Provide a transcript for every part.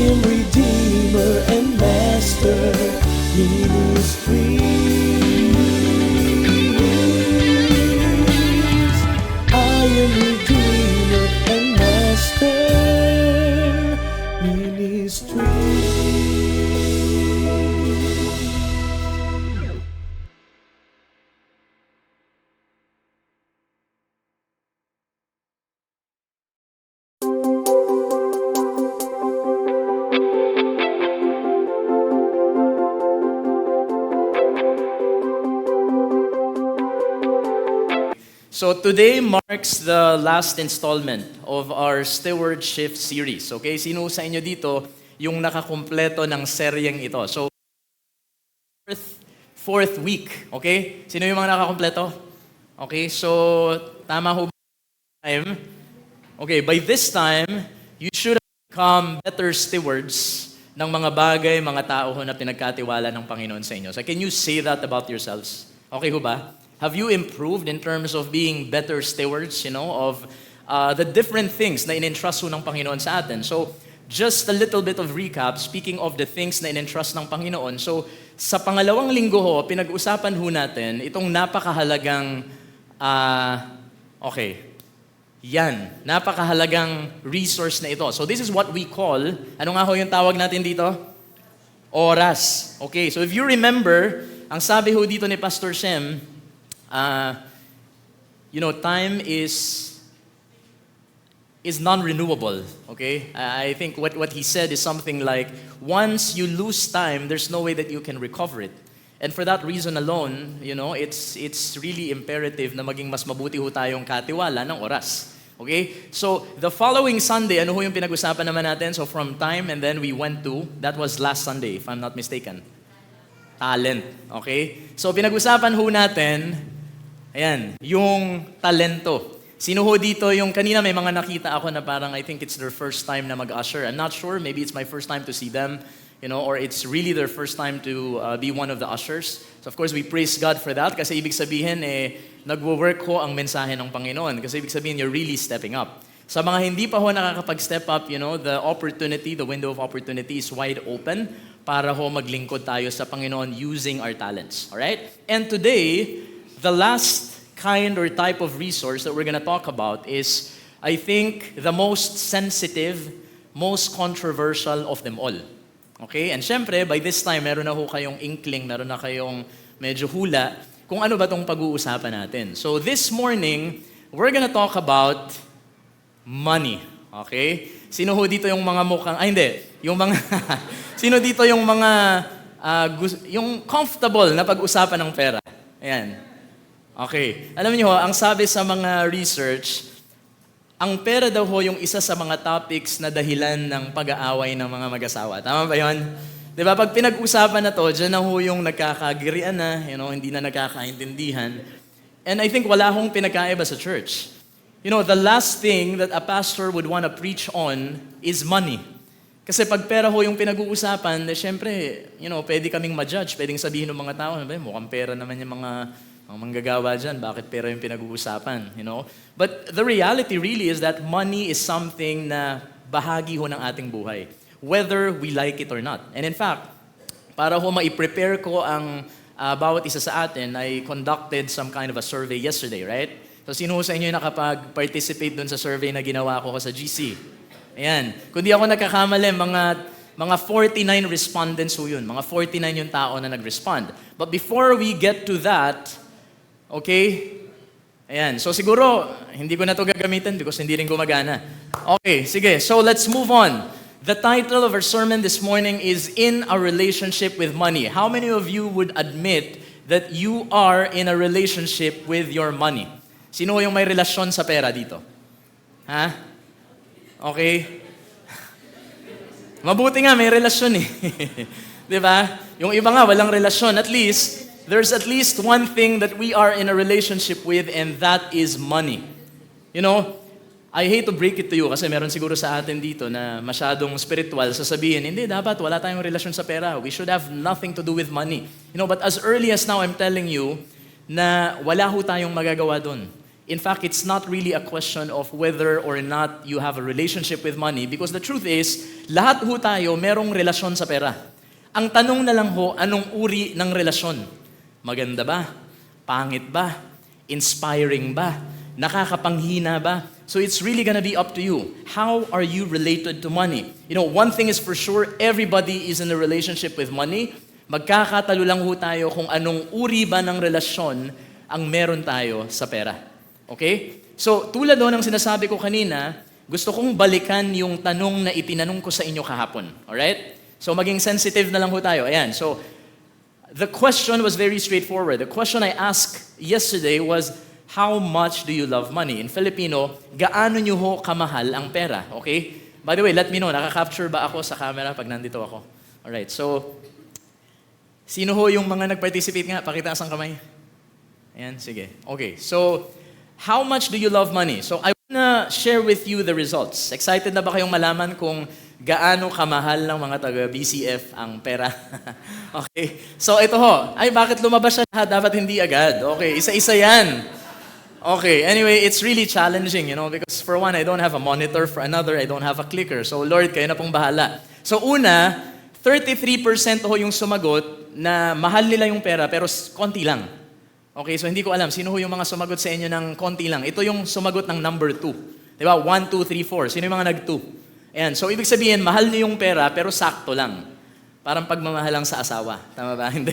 am Redeemer and Master Ministries. I am Redeemer and Master Ministries. So today marks the last installment of our Stewardship series. Okay, sino sa inyo dito yung nakakumpleto ng seryeng ito? So fourth week, okay? Sino yung mga nakakumpleto? Okay, so tama ho ba time? Okay, by this time, you should have become better stewards ng mga bagay, mga tao ho na pinagkatiwala ng Panginoon sa inyo. So can you say that about yourselves? Okay ho ba? Have you improved in terms of being better stewards, of the different things na in-entrust ng Panginoon sa atin? So, just a little bit of recap, speaking of the things na in-entrust ng Panginoon. So, sa pangalawang linggo ho, pinag-usapan ho natin itong napakahalagang, napakahalagang resource na ito. So, this is what we call, ano nga ho yung tawag natin dito? Oras. Okay, so if you remember, ang sabi ho dito ni Pastor Shem, time is non-renewable, okay? I think what he said is something like, once you lose time, there's no way that you can recover it. And for that reason alone, it's really imperative na maging mas mabuti ho tayong katiwala ng oras. Okay? So, the following Sunday, ano ho yung pinag-usapan naman natin? So, from time, and then we went to, that was last Sunday, if I'm not mistaken. Talent, okay? So, pinag-usapan ho natin, ayan, yung talento. Sino ho dito yung kanina may mga nakita ako na parang I think it's their first time na mag-usher. I'm not sure, maybe it's my first time to see them, or it's really their first time to be one of the ushers. So of course, we praise God for that kasi ibig sabihin, nagwo-work ho ang mensahe ng Panginoon. Kasi ibig sabihin, you're really stepping up. Sa mga hindi pa ho nakakapag-step up, the window of opportunity is wide open para ho maglingkod tayo sa Panginoon using our talents. Alright? And today, the last kind or type of resource that we're going to talk about is, I think, the most sensitive, most controversial of them all. Okay? And syempre, by this time, meron na ho kayong inkling, meron na kayong medyo hula kung ano ba itong pag-uusapan natin. So this morning, we're going to talk about money. Okay? Sino ho dito yung mga mukhang, yung mga, sino dito yung mga, yung comfortable na pag-usapan ng pera? Ayan. Okay. Alam niyo, ang sabi sa mga research, ang pera daw ho yung isa sa mga topics na dahilan ng pag-aaway ng mga mag-asawa. Tama ba yun? Diba? Pag pinag-usapan na to, dyan na ho yung nagkakagirian na, hindi na nagkakaintindihan. And I think wala hong pinagkaiba sa church. The last thing that a pastor would want to preach on is money. Kasi pag pera ho yung pinag-uusapan, syempre, pwede kaming ma-judge, pwedeng sabihin ng mga tao, mukhang pera naman yung mga manggagawa dyan, bakit pera yung pinag-uusapan, But the reality really is that money is something na bahagi ho ng ating buhay, whether we like it or not. And in fact, para ho ma-prepare ko ang bawat isa sa atin, I conducted some kind of a survey yesterday, right? So sino ho sa inyo yung nakapag-participate dun sa survey na ginawa ko sa GC? Ayan. Kung di ako nagkakamali, mga 49 respondents ho yun. Mga 49 yung tao na nag-respond. But before we get to that, okay? Ayan. So siguro, hindi ko na ito gagamitin because hindi rin gumagana. Okay, sige. So let's move on. The title of our sermon this morning is In a Relationship with Money. How many of you would admit that you are in a relationship with your money? Sino yung may relasyon sa pera dito? Ha? Okay? Mabuti nga, may relasyon eh. Diba? Yung iba nga, walang relasyon. At least, there's at least one thing that we are in a relationship with, and that is money. I hate to break it to you kasi meron siguro sa atin dito na masyadong spiritual, sasabihin, hindi, dapat wala tayong relasyon sa pera. We should have nothing to do with money. But as early as now, I'm telling you na wala ho tayong magagawa doon. In fact, it's not really a question of whether or not you have a relationship with money because the truth is, lahat ho tayo merong relasyon sa pera. Ang tanong na lang ho, anong uri ng relasyon? Maganda ba? Pangit ba? Inspiring ba? Nakakapanghina ba? So it's really gonna be up to you. How are you related to money? You know, one thing is for sure, everybody is in a relationship with money. Magkakatalo lang ho tayo kung anong uri ba ng relasyon ang meron tayo sa pera. Okay? So, tulad doon ng sinasabi ko kanina, gusto kong balikan yung tanong na itinanong ko sa inyo kahapon. Alright? So, maging sensitive na lang ho tayo. Ayan. So, the question was very straightforward. The question I asked yesterday was, how much do you love money? In Filipino, gaano nyo ho kamahal ang pera? Okay? By the way, let me know, nakaka-capture ba ako sa camera pag nandito ako? Alright. So, sino ho yung mga nag-participate nga? Pakita ang kamay. Ayan, sige. Okay. So, how much do you love money? So I wanna share with you the results. Excited na ba kayong malaman kung gaano kamahal ng mga taga-BCF ang pera? Okay. So ito ho. Ay, bakit lumabas siya lahat? Dapat hindi agad. Okay, isa-isa yan. Okay, anyway, it's really challenging, you know, because for one, I don't have a monitor. For another, I don't have a clicker. So Lord, kayo na pong bahala. So una, 33% ho yung sumagot na mahal nila yung pera pero konti lang. Okay, so hindi ko alam, sino ho yung mga sumagot sa inyo ng konti lang? Ito yung sumagot ng number 2. Diba? 1, 2, 3, 4. Sino yung mga nag-2? Ayan, so ibig sabihin, mahal niyo yung pera, pero sakto lang. Parang pagmamahal lang sa asawa. Tama ba? Hindi.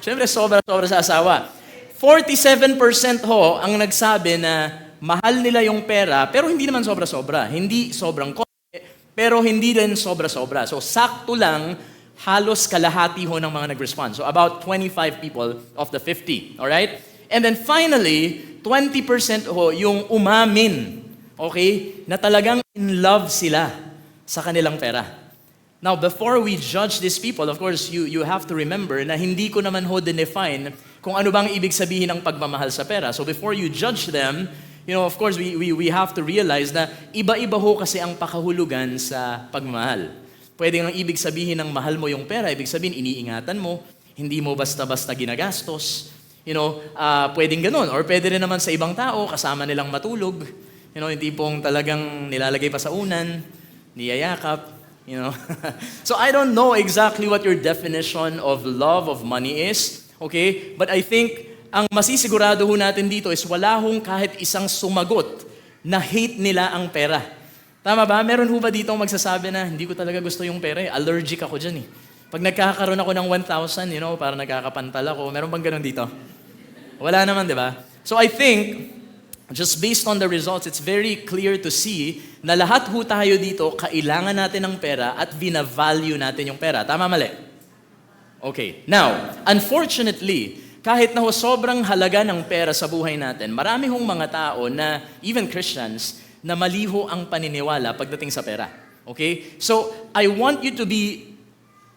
Siyempre, sobra-sobra sa asawa. 47% ho ang nagsabi na mahal nila yung pera, pero hindi naman sobra-sobra. Hindi sobrang konti, pero hindi din sobra-sobra. So, sakto lang, halos kalahati ho ng mga nag-respond. So about 25 people of the 50. Alright? And then finally, 20% ho yung umamin. Okay? Na talagang in love sila sa kanilang pera. Now, before we judge these people, of course, you have to remember na hindi ko naman ho define kung ano bang ibig sabihin ng pagmamahal sa pera. So before you judge them, you know, of course, we have to realize na iba-iba ho kasi ang pakahulugan sa pagmamahal. Pwede nga ibig sabihin ng mahal mo yung pera, ibig sabihin iniingatan mo, hindi mo basta-basta ginagastos. You know, pwedeng ganun. Or pwede rin naman sa ibang tao, kasama nilang matulog. You know, hindi pong talagang nilalagay pa sa unan, niyayakap. You know. So I don't know exactly what your definition of love of money is. Okay? But I think ang masisigurado ho natin dito is wala hong kahit isang sumagot na hate nila ang pera. Tama ba? Meron ho ba dito magsasabi na hindi ko talaga gusto yung pera eh. Allergic ako dyan eh. Pag nagkakaroon ako ng 1,000, you know, para nagkakapantal ako. Meron bang ganun dito? Wala naman, di ba? So I think, just based on the results, it's very clear to see na lahat ho tayo dito, kailangan natin ng pera at binavalue natin yung pera. Tama, mali? Okay. Now, unfortunately, kahit na ho sobrang halaga ng pera sa buhay natin, marami hong mga tao na, even Christians, na maliho ang paniniwala pagdating sa pera. Okay? So, I want you to be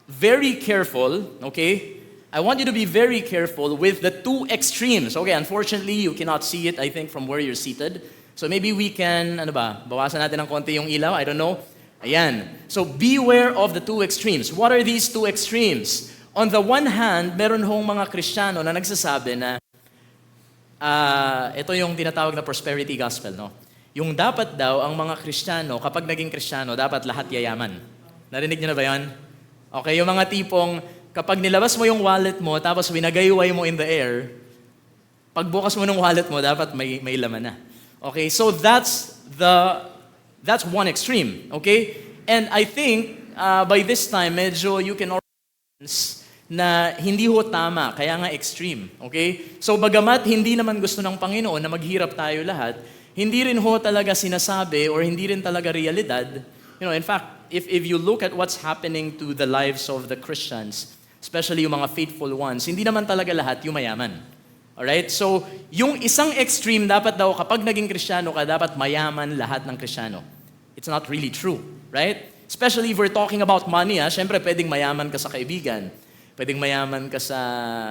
very careful, okay? I want you to be very careful with the two extremes. Okay, unfortunately, you cannot see it, I think, from where you're seated. So maybe we can, bawasan natin ng konti yung ilaw, I don't know. Ayan. So, beware of the two extremes. What are these two extremes? On the one hand, meron hong mga Kristiyano na nagsasabi na, ito yung tinatawag na prosperity gospel, no? Yung dapat daw, ang mga Kristiyano, kapag naging Kristiyano, dapat lahat yayaman. Narinig niyo na ba yan? Okay, yung mga tipong, kapag nilabas mo yung wallet mo, tapos winagayway mo in the air, pagbukas mo ng wallet mo, dapat may laman na. Okay, so that's one extreme. Okay? And I think, by this time, medyo you can already na hindi ho tama, kaya nga extreme. Okay? So bagamat hindi naman gusto ng Panginoon na maghirap tayo lahat, hindi rin ho talaga sinasabi or hindi rin talaga realidad. You know, in fact, if you look at what's happening to the lives of the Christians, especially yung mga faithful ones, hindi naman talaga lahat yung mayaman. Alright? So, yung isang extreme, dapat daw kapag naging Kristiyano ka, dapat mayaman lahat ng Kristiyano. It's not really true. Right? Especially if we're talking about money, syempre pwedeng mayaman ka sa kaibigan. Pwedeng mayaman ka sa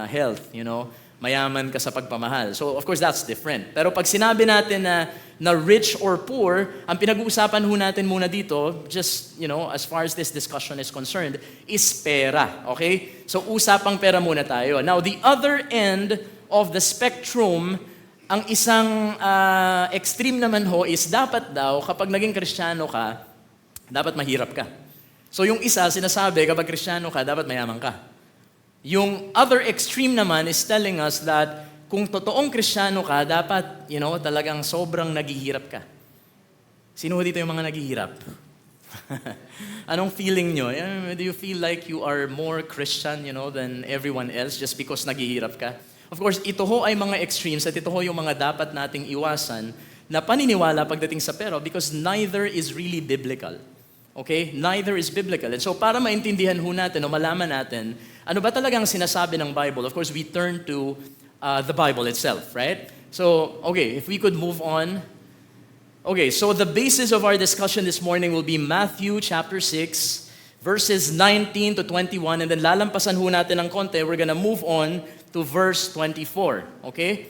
health, you know. Mayaman ka sa pagpamahal. So, of course, that's different. Pero pag sinabi natin na rich or poor, ang pinag-uusapan ho natin muna dito, just, you know, as far as this discussion is concerned, is pera. Okay? So, usapang pera muna tayo. Now, the other end of the spectrum Ang isang extreme naman ho is dapat daw, kapag naging Kristiyano ka, dapat mahirap ka. So yung isa, sinasabi, kapag Kristiyano ka, dapat mayaman ka. Yung other extreme naman is telling us that kung totoong Kristiyano ka, dapat, talagang sobrang naghihirap ka. Sino dito yung mga naghihirap? Anong feeling nyo? Do you feel like you are more Christian, than everyone else just because naghihirap ka? Of course, ito ho ay mga extremes at ito ho yung mga dapat nating iwasan na paniniwala pagdating sa pera because neither is really biblical. Okay? Neither is biblical. And so para maintindihan ho natin o malaman natin, ano ba talagang sinasabi ng Bible? Of course, we turn to the Bible itself, right? So, okay, if we could move on. Okay, so the basis of our discussion this morning will be Matthew chapter 6, verses 19 to 21, and then lalampasan ho natin ng konti. We're gonna move on to verse 24, okay?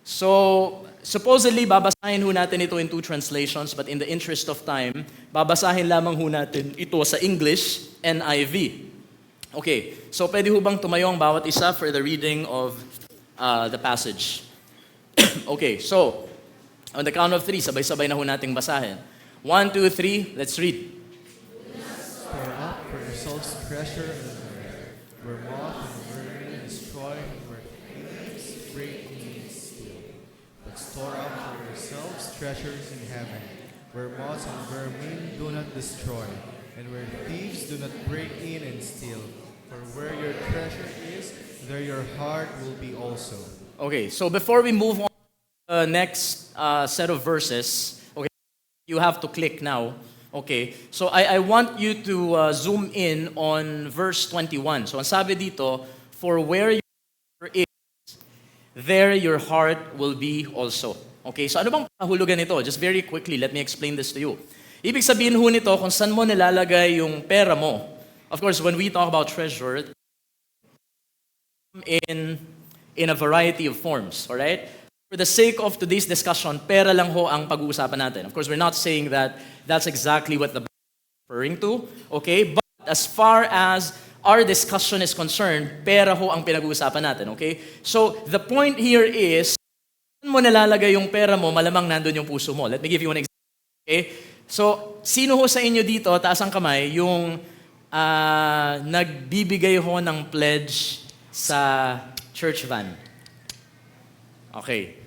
So, supposedly, babasahin ho natin ito in two translations, but in the interest of time, babasahin lamang ho natin ito sa English, NIV. Okay, so pwede ho bang tumayo ang bawat isa for the reading of the passage? Okay, so, on the count of three, sabay-sabay na ho nating basahin. 1, 2, 3, let's read. Store up for yourselves treasure in the earth, where moth and vermin destroy, and where thieves break in and steal. But store up for yourselves treasures in heaven, where moths and vermin do not destroy, and where thieves do not break in and steal. For where your treasure is, there your heart will be also. Okay, so before we move on to the next set of verses, okay, you have to click now. Okay, so I want you to zoom in on verse 21. So ang sabi dito, for where your treasure is, there your heart will be also. Okay, so ano bang kahulugan nito? Just very quickly, let me explain this to you. Ibig sabihin ho nito kung saan mo nilalagay yung pera mo. Of course, when we talk about treasure, in a variety of forms, all right? For the sake of today's discussion, pera lang ho ang pag-uusapan natin. Of course, we're not saying that that's exactly what the Bible is referring to, okay? But as far as our discussion is concerned, pera ho ang pinag-uusapan natin, okay? So, the point here is, saan mo nilalagay yung pera mo, malamang nandun yung puso mo. Let me give you an example, okay? So, sino ho sa inyo dito, taas ang kamay, yung nagbibigay ho ng pledge sa church van? Okay.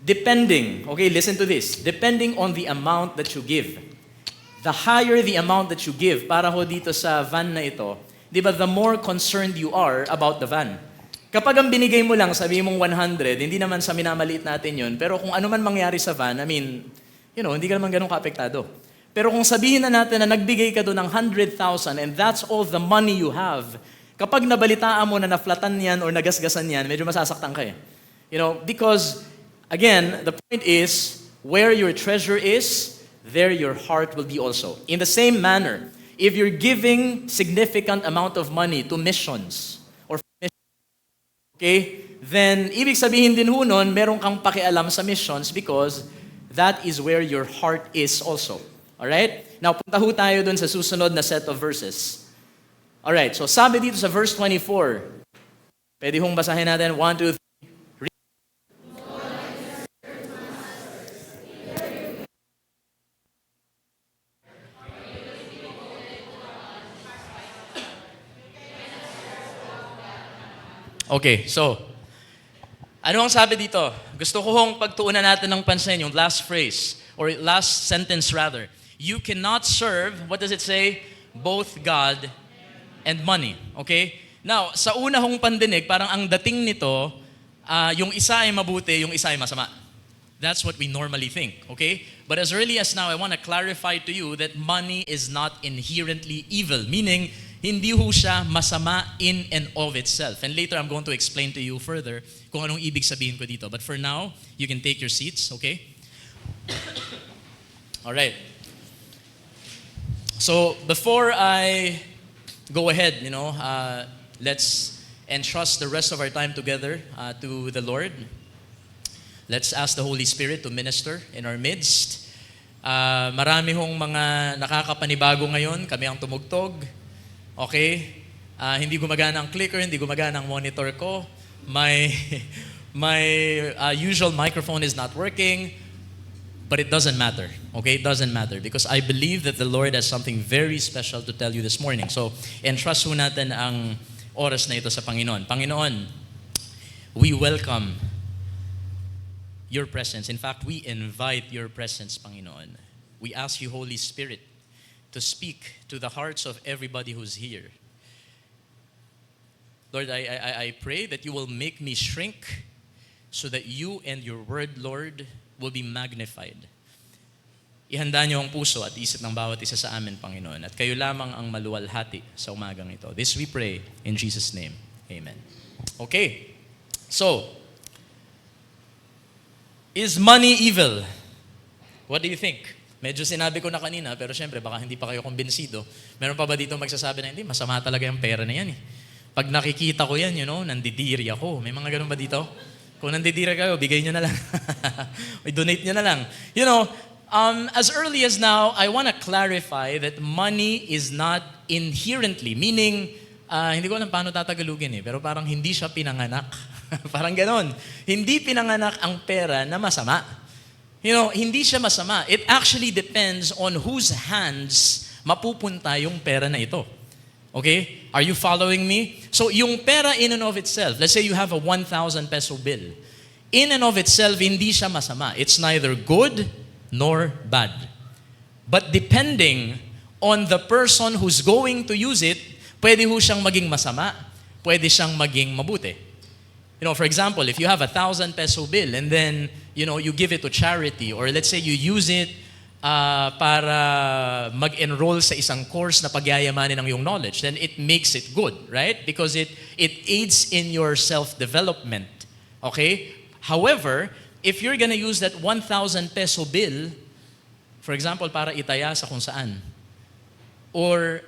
Depending, okay, listen to this. Depending on the amount that you give, the higher the amount that you give, para ho dito sa van na ito, di ba, the more concerned you are about the van. Kapag ang binigay mo lang, sabi mong 100, hindi naman sa minamaliit natin yun, pero kung ano man mangyari sa van, I mean, hindi ka naman ganun kaapektado. Pero kung sabihin na natin na nagbigay ka doon ng 100,000 and that's all the money you have, kapag nabalitaan mo na naflatan yan or nagasgasan yan, medyo masasaktan ka eh. Because, again, the point is, where your treasure is, there your heart will be also. In the same manner, if you're giving significant amount of money to missions, or okay, then ibig sabihin din ho nun, meron kang pakialam sa missions because that is where your heart is also. Alright? Now, punta ho tayo dun sa susunod na set of verses. Alright, so sabi dito sa verse 24, pwede hong basahin natin, 1, 2, 3. Okay, so, ano ang sabi dito? Gusto ko hong pagtuunan natin ng pansin, yung last phrase, or last sentence rather. You cannot serve, what does it say? Both God and money. Okay? Now, sa una hong pandinig, parang ang dating nito, yung isa ay mabuti, yung isa ay masama. That's what we normally think. Okay? But as early as now, I want to clarify to you that money is not inherently evil. Meaning, hindi ho siya masama in and of itself. And later, I'm going to explain to you further kung anong ibig sabihin ko dito. But for now, you can take your seats, okay? All right. So, before I go ahead, let's entrust the rest of our time together to the Lord. Let's ask the Holy Spirit to minister in our midst. Marami hong mga nakakapanibago ngayon. Kami ang tumugtog. Okay? Hindi gumagana ang clicker, hindi gumagana ang monitor ko. May My usual microphone is not working, but it doesn't matter. Okay, it doesn't matter because I believe that the Lord has something very special to tell you this morning. So, entrust ho natin ang oras na ito sa Panginoon. Panginoon, we welcome your presence. In fact, we invite your presence, Panginoon. We ask you, Holy Spirit, to speak to the hearts of everybody who's here. Lord, I pray that you will make me shrink so that you and your word, Lord, will be magnified. Ihanda niyo ang puso at isip ng bawat isa sa amin, Panginoon, at kayo lamang ang maluwalhati sa umagang ito. This we pray in Jesus' name. Amen. Okay. So, is money evil? What do you think? Medyo sinabi ko na kanina, pero syempre baka hindi pa kayo kumbinsido. Meron pa ba dito magsasabi na hindi, masama talaga yung pera na yan eh. Pag nakikita ko yan, nandidiri ako. May mga ganun ba dito? Kung nandidiri kayo, bigay nyo na lang. I-donate nyo na lang. As early as now, I want to clarify that money is not inherently, meaning, hindi ko alam paano tatagalugin pero parang hindi siya pinanganak. Parang ganon. Hindi pinanganak ang pera na masama. Hindi siya masama. It actually depends on whose hands mapupunta yung pera na ito. Okay? Are you following me? So, yung pera in and of itself, let's say you have a 1,000 peso bill. In and of itself, hindi siya masama. It's neither good nor bad. But depending on the person who's going to use it, pwede ho siyang maging masama, pwede siyang maging mabuti. For example, if you have a 1,000 peso bill and then, you give it to charity, or let's say you use it para mag-enroll sa isang course na pagyayamanin ng iyong knowledge, then it makes it good, right? Because it aids in your self-development. Okay? However, if you're gonna use that 1,000 peso bill, for example, para itaya sa kung saan, or,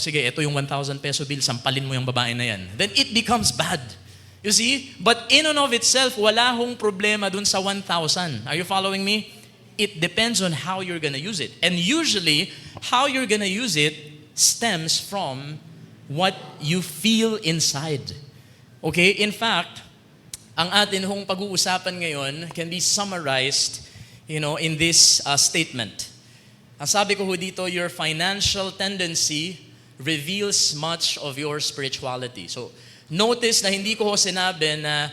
sige, ito yung 1,000 peso bill, sampalin mo yung babae na yan, then it becomes bad. You see? But in and of itself, wala hong problema dun sa 1,000. Are you following me? It depends on how you're gonna use it. And usually, how you're gonna use it stems from what you feel inside. Okay? In fact, ang atin hong pag-uusapan ngayon can be summarized, in this statement. Ang sabi ko dito, your financial tendency reveals much of your spirituality. So, notice na hindi ko sinabi na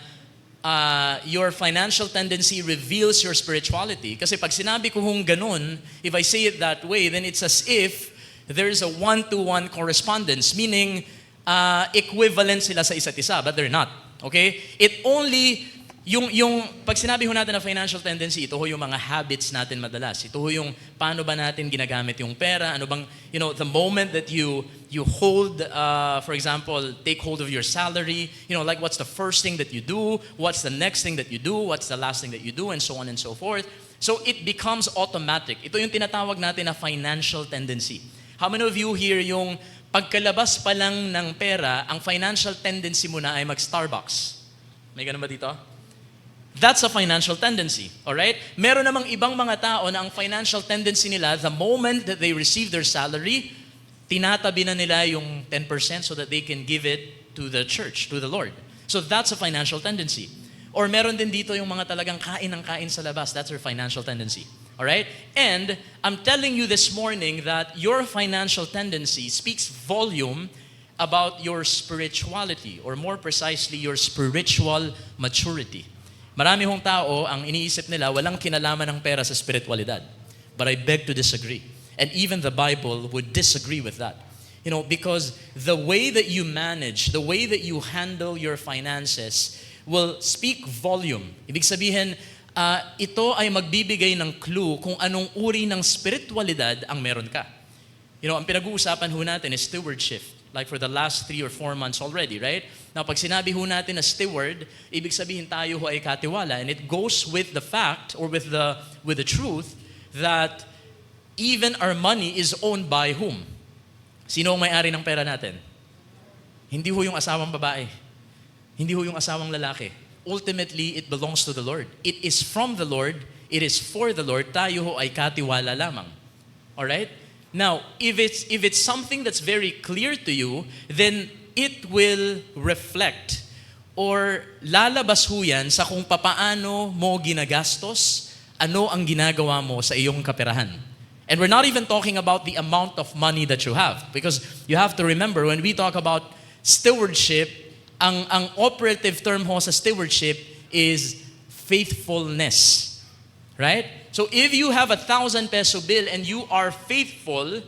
your financial tendency reveals your spirituality. Kasi pag sinabi ko ganun, if I say it that way, then it's as if there's a one-to-one correspondence, meaning equivalent sila sa isa't isa, but they're not. Okay? It only, pag sinabi natin na financial tendency, ito yung mga habits natin madalas. Ito yung paano ba natin ginagamit yung pera, ano bang, the moment that you hold, for example, take hold of your salary, like what's the first thing that you do, what's the next thing that you do, what's the last thing that you do, and so on and so forth. So it becomes automatic. Ito yung tinatawag natin na financial tendency. How many of you here yung pagkalabas pa lang ng pera, ang financial tendency mo na ay mag-Starbucks? May ganun ba dito? That's a financial tendency, alright? Meron namang ibang mga tao na ang financial tendency nila, the moment that they receive their salary, tinatabi na nila yung 10% so that they can give it to the church, to the Lord. So that's a financial tendency. Or meron din dito yung mga talagang kain ng kain sa labas. That's their financial tendency. Alright? And I'm telling you this morning that your financial tendency speaks volume about your spirituality, or more precisely, your spiritual maturity. Marami hong tao, ang iniisip nila, walang kinalaman ng pera sa spiritualidad. But I beg to disagree. And even the Bible would disagree with that. Because the way that you manage, the way that you handle your finances will speak volume. Ibig sabihin, ito ay magbibigay ng clue kung anong uri ng spiritualidad ang meron ka. Ang pinag-uusapan natin is stewardship. Like for the last 3 or 4 months already, right? Now, pag sinabi natin na steward, ibig sabihin tayo ay katiwala. And it goes with the fact, or with the truth, that even our money is owned by whom? Sino ang may-ari ng pera natin? Hindi yung asawang babae. Hindi yung asawang lalaki. Ultimately, it belongs to the Lord. It is from the Lord. It is for the Lord. Tayo ay katiwala lamang. Alright? Now, if it's something that's very clear to you, then it will reflect or lalabas ho yan sa kung papaano mo ginagastos, ano ang ginagawa mo sa iyong kaperahan. And we're not even talking about the amount of money that you have. Because you have to remember, when we talk about stewardship, ang operative term ho sa stewardship is faithfulness. Right? So if you have 1,000 peso bill and you are faithful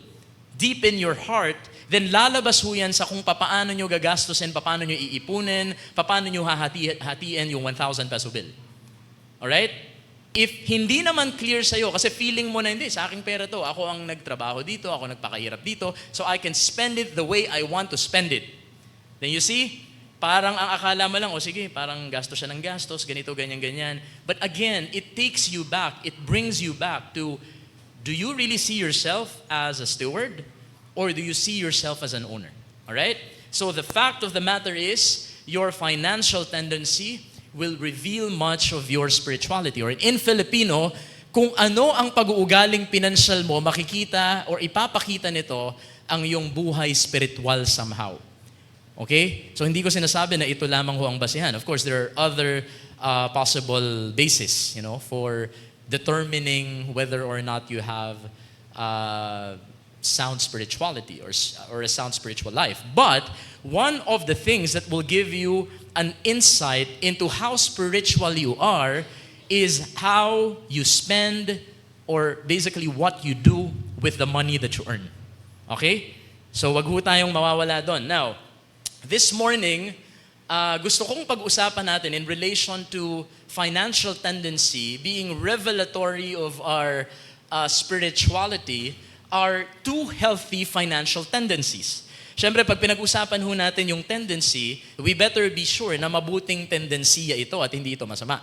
deep in your heart, then lalabas ho yan sa kung papaano nyo gagastusin, papaano nyo iipunin, papaano nyo hatiin yung 1,000 peso bill. Alright? If hindi naman clear sa'yo, kasi feeling mo na hindi, sa aking pera to, ako ang nagtrabaho dito, ako nagpakahirap dito, so I can spend it the way I want to spend it. Then you see, parang ang akala mo lang, o sige, parang gastos siya ng gastos, ganito, ganyan, ganyan. But again, it takes you back, it brings you back to, do you really see yourself as a steward? Or do you see yourself as an owner? Alright? So the fact of the matter is, your financial tendency will reveal much of your spirituality. Or in Filipino, kung ano ang pag-uugaling pinansyal mo, makikita or ipapakita nito ang iyong buhay spiritual somehow. Okay? So hindi ko sinasabi na ito lamang ho ang basihan. Of course, there are other possible basis, for determining whether or not you have sound spirituality or a sound spiritual life. But one of the things that will give you an insight into how spiritual you are is how you spend, or basically what you do with the money that you earn. Okay? So wag ho tayong mawawala doon. Now, this morning, gusto kong pag-usapan natin in relation to financial tendency being revelatory of our spirituality are two healthy financial tendencies. Siyempre, pag pinag-usapan ho natin yung tendency, we better be sure na mabuting tendensiya ito at hindi ito masama.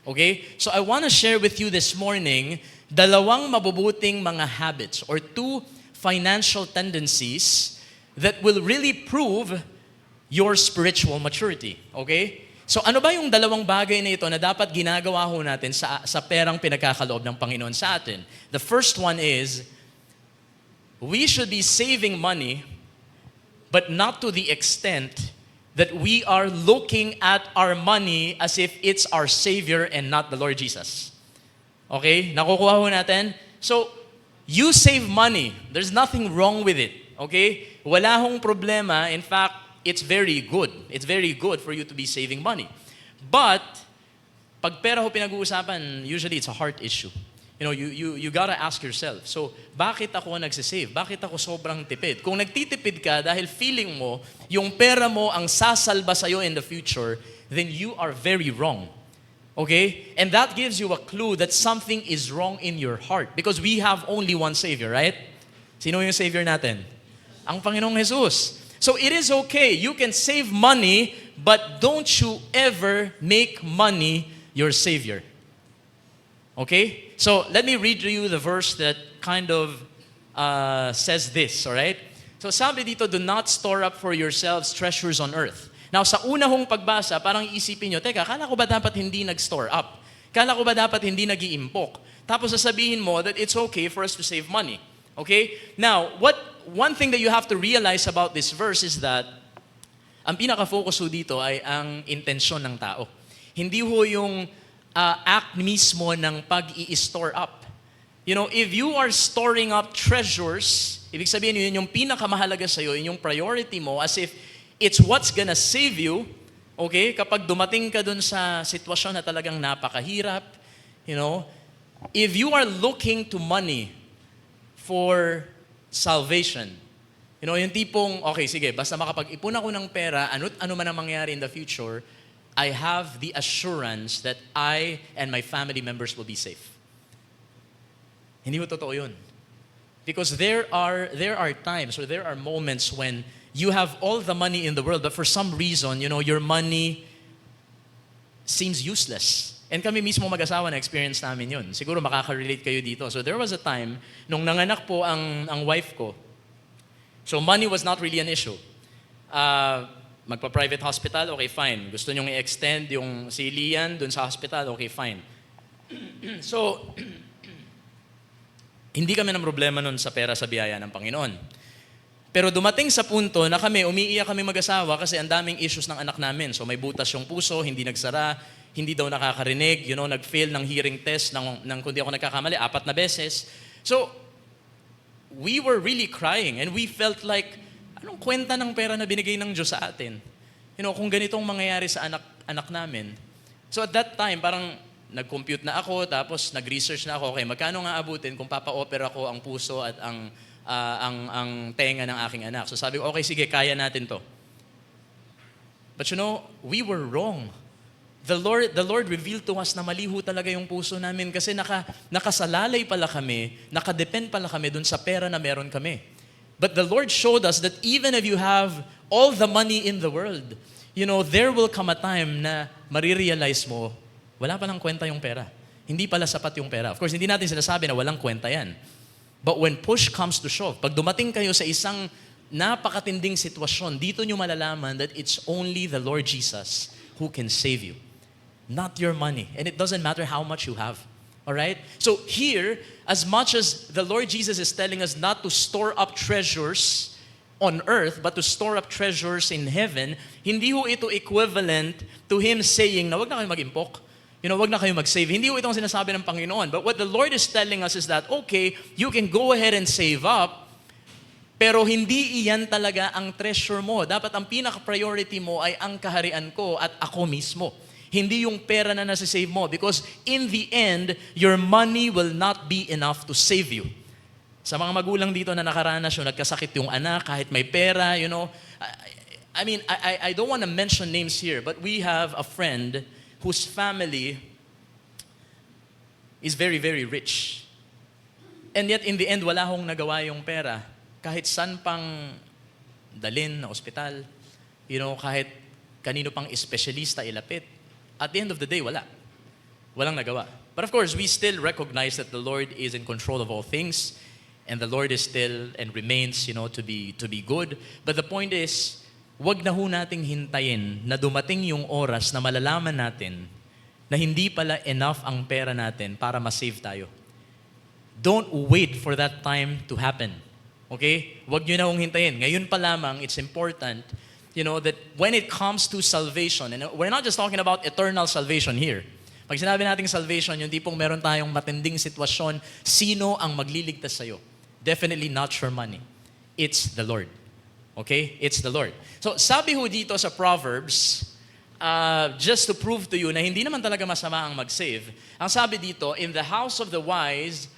Okay? So I want to share with you this morning dalawang mabubuting mga habits or two financial tendencies that will really prove your spiritual maturity. Okay? So ano ba yung dalawang bagay na ito na dapat ginagawa ho natin sa perang pinagkakaloob ng Panginoon sa atin? The first one is, we should be saving money, but not to the extent that we are looking at our money as if it's our Savior and not the Lord Jesus. Okay? Nakukuha ho natin? So, you save money. There's nothing wrong with it. Okay? Wala hong problema. In fact, it's very good. It's very good for you to be saving money. But, pag pera ho pinag-uusapan, usually it's a heart issue. You gotta ask yourself, so bakit ako nagsisave? Bakit ako sobrang tipid? Kung nagtitipid ka dahil feeling mo, yung pera mo ang sasalba sa'yo in the future, then you are very wrong. Okay? And that gives you a clue that something is wrong in your heart. Because we have only one Savior, right? Sino yung Savior natin? Ang Panginoong Jesus. So it is okay. You can save money, but don't you ever make money your Savior. Okay? So let me read to you the verse that kind of says this, all right? So sabi dito, do not store up for yourselves treasures on earth. Now sa una hong pagbasa, parang iisipin nyo, teka, kala ko ba dapat hindi nag-store up? Kala ko ba dapat hindi nag-iimpok? Tapos sasabihin mo that it's okay for us to save money. Okay? Now, one thing that you have to realize about this verse is that ang pinaka-focus ho dito ay ang intensyon ng tao. Hindi ho yung act mismo ng pag-i-store up. If you are storing up treasures, ibig sabihin yun yung pinakamahalaga sa'yo, yun yung priority mo, as if it's what's gonna save you, okay? Kapag dumating ka dun sa sitwasyon na talagang napakahirap, if you are looking to money for salvation, yung tipong, okay, sige, basta makapag-ipon ako ng pera, ano man ang mangyari in the future, I have the assurance that I and my family members will be safe. Hindi mo totoo yun. Because there are times or there are moments when you have all the money in the world, but for some reason, your money seems useless. And kami mismo mag-asawa na experience namin yun. Siguro makaka-relate kayo dito. So there was a time, nung nanganak po ang wife ko, so money was not really an issue. Magpa-private hospital, okay, fine. Gusto nyong i-extend yung si Lian dun sa hospital, okay, fine. So, hindi kami ng problema nun sa pera sa biyaya ng Panginoon. Pero dumating sa punto na umiiyak kami mag-asawa kasi ang daming issues ng anak namin. So may butas yung puso, hindi nagsara, hindi daw nakakarinig, nag-fail ng hearing test kung di ako nagkakamali, 4 na beses. So, we were really crying and we felt like, anong kwenta ng pera na binigay ng Diyos sa atin? Kung ganitong mangyayari sa anak namin. So at that time, parang nag-compute na ako, tapos nag-research na ako, okay, magkano nga abutin kung papa-opera ko ang puso at ang tenga ng aking anak. So sabi ko, okay, sige, kaya natin to. But we were wrong. The Lord revealed to us na mali ho talaga yung puso namin kasi nakasalalay pala kami, nakadepend pala kami dun sa pera na meron kami. But the Lord showed us that even if you have all the money in the world, there will come a time na marirealize mo, wala palang kwenta yung pera. Hindi pala sapat yung pera. Of course, hindi natin sinasabi na walang kwenta yan. But when push comes to shove, pag dumating kayo sa isang napakatinding sitwasyon, dito nyo malalaman that it's only the Lord Jesus who can save you. Not your money. And it doesn't matter how much you have. Alright? So here, as much as the Lord Jesus is telling us not to store up treasures on earth, but to store up treasures in heaven, hindi ho ito equivalent to Him saying na wag na kayo mag-impok. Wag na kayo mag-save. Hindi ho itong sinasabi ng Panginoon. But what the Lord is telling us is that, okay, you can go ahead and save up, pero hindi iyan talaga ang treasure mo. Dapat ang pinaka-priority mo ay ang kaharian ko at ako mismo. Hindi yung pera na nasa-save mo. Because in the end, your money will not be enough to save you. Sa mga magulang dito na nakaranas yung nagkasakit yung anak, kahit may pera, I mean, I don't want to mention names here, but we have a friend whose family is very, very rich. And yet, in the end, wala hong nagawa yung pera. Kahit san pang dalin na ospital, kahit kanino pang espesyalista ilapit, at the end of the day, wala. Walang nagawa. But of course, we still recognize that the Lord is in control of all things, and the Lord is still and remains, to be good. But the point is, wag na ho nating hintayin na dumating yung oras na malalaman natin na hindi pala enough ang pera natin para ma-save tayo. Don't wait for that time to happen. Okay? Wag nyo na hong hintayin. Ngayon pa lamang, it's important, that when it comes to salvation, and we're not just talking about eternal salvation here. Pag sinabi nating salvation, yung tipong meron tayong matinding sitwasyon, sino ang magliligtas sa'yo? Definitely not your money. It's the Lord. Okay? It's the Lord. So, sabi ho dito sa Proverbs, just to prove to you na hindi naman talaga masama ang mag-save, ang sabi dito, in the house of the wise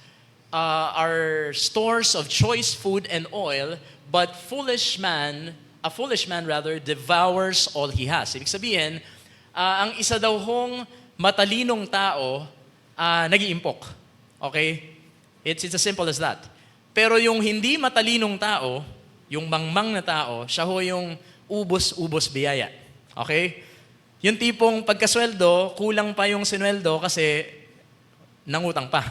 are stores of choice food and oil, but a foolish man devours all he has. Ibig sabihin, ang isa daw hong matalinong tao, nag-iimpok. Okay? It's as simple as that. Pero yung hindi matalinong tao, yung mangmang na tao, siya ho yung ubos-ubos biyaya. Okay? Yung tipong pagkasweldo, kulang pa yung sinweldo kasi nangutang pa.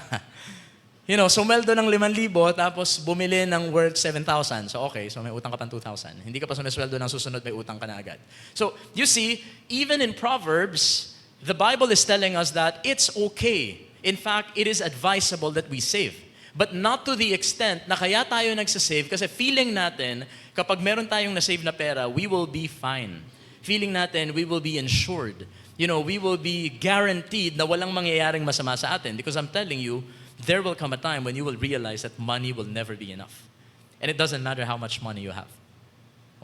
Sumweldo ng 5,000 tapos bumili ng worth 7,000. So okay, so may utang ka pang 2,000. Hindi ka pa sumisweldo ng susunod, may utang ka na agad. So you see, even in Proverbs, the Bible is telling us that it's okay. In fact, it is advisable that we save. But not to the extent na kaya tayo nagsasave kasi feeling natin, kapag meron tayong nasave na pera, we will be fine. Feeling natin, we will be insured. We will be guaranteed na walang mangyayaring masama sa atin. Because I'm telling you, there will come a time when you will realize that money will never be enough. And it doesn't matter how much money you have.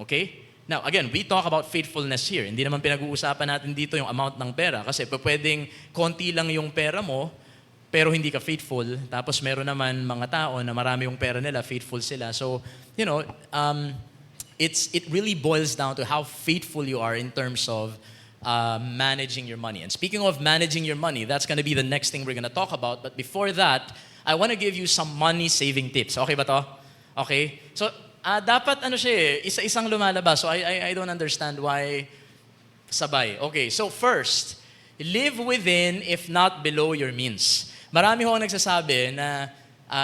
Okay? Now, again, we talk about faithfulness here. Hindi naman pinag-uusapan natin dito yung amount ng pera kasi pwedeng konti lang yung pera mo pero hindi ka faithful. Tapos meron naman mga tao na marami yung pera nila, faithful sila. So, it really boils down to how faithful you are in terms of managing your money. And speaking of managing your money, that's going to be the next thing we're going to talk about. But before that, I want to give you some money-saving tips. Okay ba to? Okay? So, dapat isa-isang lumalabas. So, I don't understand why sabay. Okay, so first, live within if not below your means. Marami ho nagsasabi na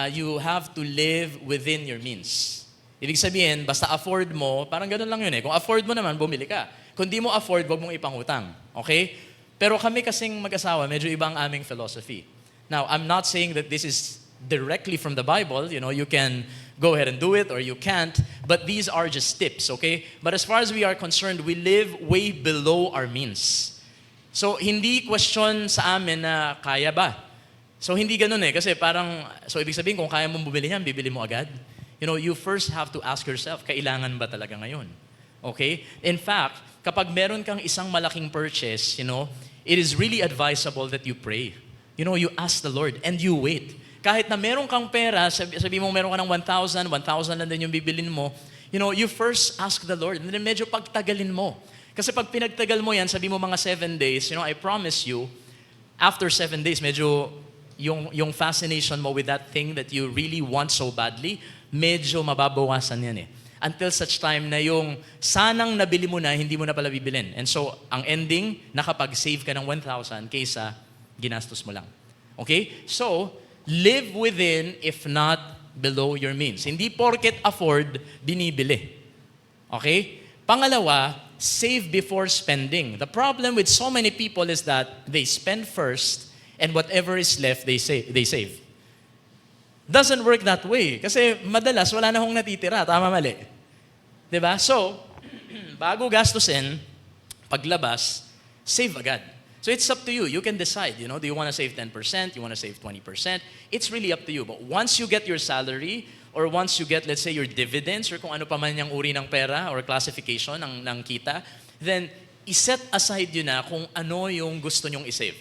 you have to live within your means. Ibig sabihin, basta afford mo, parang ganun lang yun eh. Kung afford mo naman, bumili ka. Kung di mo afford, wag mong ipangutang. Okay? Pero kami kasing mag-asawa, medyo iba ang aming philosophy. Now, I'm not saying that this is directly from the Bible. You can go ahead and do it or you can't. But these are just tips, okay? But as far as we are concerned, we live way below our means. So, hindi question sa amin na kaya ba? So, hindi ganun eh. Kasi parang, so ibig sabihin, kung kaya mong bumili yan, bibili mo agad. You know, you first have to ask yourself, kailangan ba talaga ngayon? Okay? In fact, kapag meron kang isang malaking purchase, you know, it is really advisable that you pray. You know, you ask the Lord and you wait. Kahit na meron kang pera, sabi mo meron ka ng 1,000 lang din yung bibilin mo, you know, you first ask the Lord and then medyo pagtagalin mo. Kasi pag pinagtagal mo yan, sabi mo mga 7 days, you know, I promise you, after 7 days, medyo yung fascination mo with that thing that you really want so badly, medyo mababawasan yan eh. Until such time na yung sanang nabili mo na, hindi mo na pala bibilin. And so, ang ending, nakapag-save ka ng 1,000 kaysa ginastos mo lang. Okay? So, live within, if not below your means. Hindi porket afford, binibili. Okay? Pangalawa, save before spending. The problem with so many people is that they spend first and whatever is left, they save. Doesn't work that way. Kasi madalas, wala na hong natitira. Tama, mali. Diba? So, bago gastusin, paglabas, save agad. So it's up to you. You can decide, you know, do you want to save 10%? You want to save 20%? It's really up to you. But once you get your salary, or once you get, let's say, your dividends, or kung ano pa man yung uri ng pera, or classification ng kita, then iset aside yun na kung ano yung gusto nyong isave.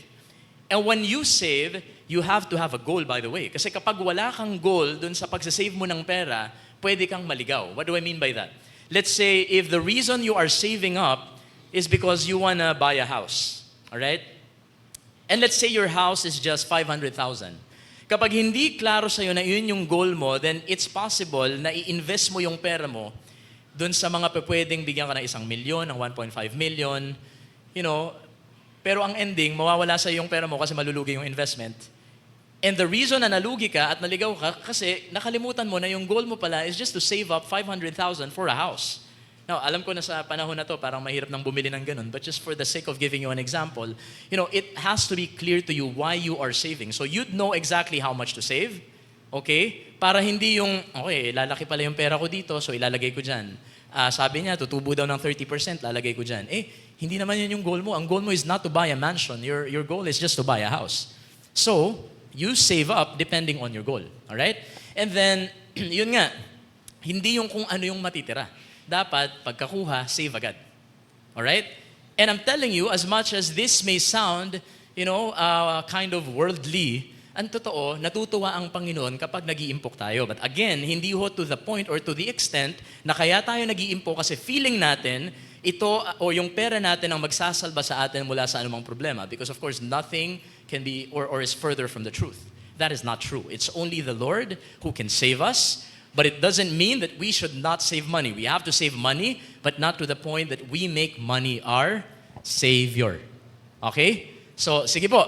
And when you save, you have to have a goal, by the way. Kasi kapag wala kang goal dun sa pagsasave mo ng pera, pwede kang maligaw. What do I mean by that? Let's say, if the reason you are saving up is because you want to buy a house. Alright? And let's say your house is just 500,000. Kapag hindi klaro sa'yo na yun yung goal mo, then it's possible na i-invest mo yung pera mo dun sa mga pwedeng bigyan ka ng 1 milyon, ng 1.5 million, you know, pero ang ending, mawawala sa'yo yung pera mo kasi malulugi yung investment. And the reason na nalugi ka at naligaw ka, kasi nakalimutan mo na yung goal mo pala is just to save up 500,000 for a house. Now, alam ko na sa panahon na to, parang mahirap nang bumili ng ganun. But just for the sake of giving you an example, you know, it has to be clear to you why you are saving. So you'd know exactly how much to save, okay? Para hindi yung, okay, lalaki pala yung pera ko dito, so ilalagay ko dyan. Sabi niya, tutubo daw ng 30%, lalagay ko dyan. Hindi naman yun yung goal mo. Ang goal mo is not to buy a mansion. Your goal is just to buy a house. So, you save up depending on your goal. Alright? And then, yun nga, hindi yung kung ano yung matitira. Dapat, pagkakuha, save agad. Alright? And I'm telling you, as much as this may sound, you know, kind of worldly, ang totoo, natutuwa ang Panginoon kapag nag-iimpok tayo. But again, hindi ho to the point or to the extent na kaya tayo nag-iimpok kasi feeling natin, ito o yung pera natin ang magsasalba sa atin mula sa anumang problema. Because of course, nothing can be or is further from the truth. That is not true. It's only the Lord who can save us. But it doesn't mean that we should not save money. We have to save money, but not to the point that we make money our Savior. Okay? So, sige po.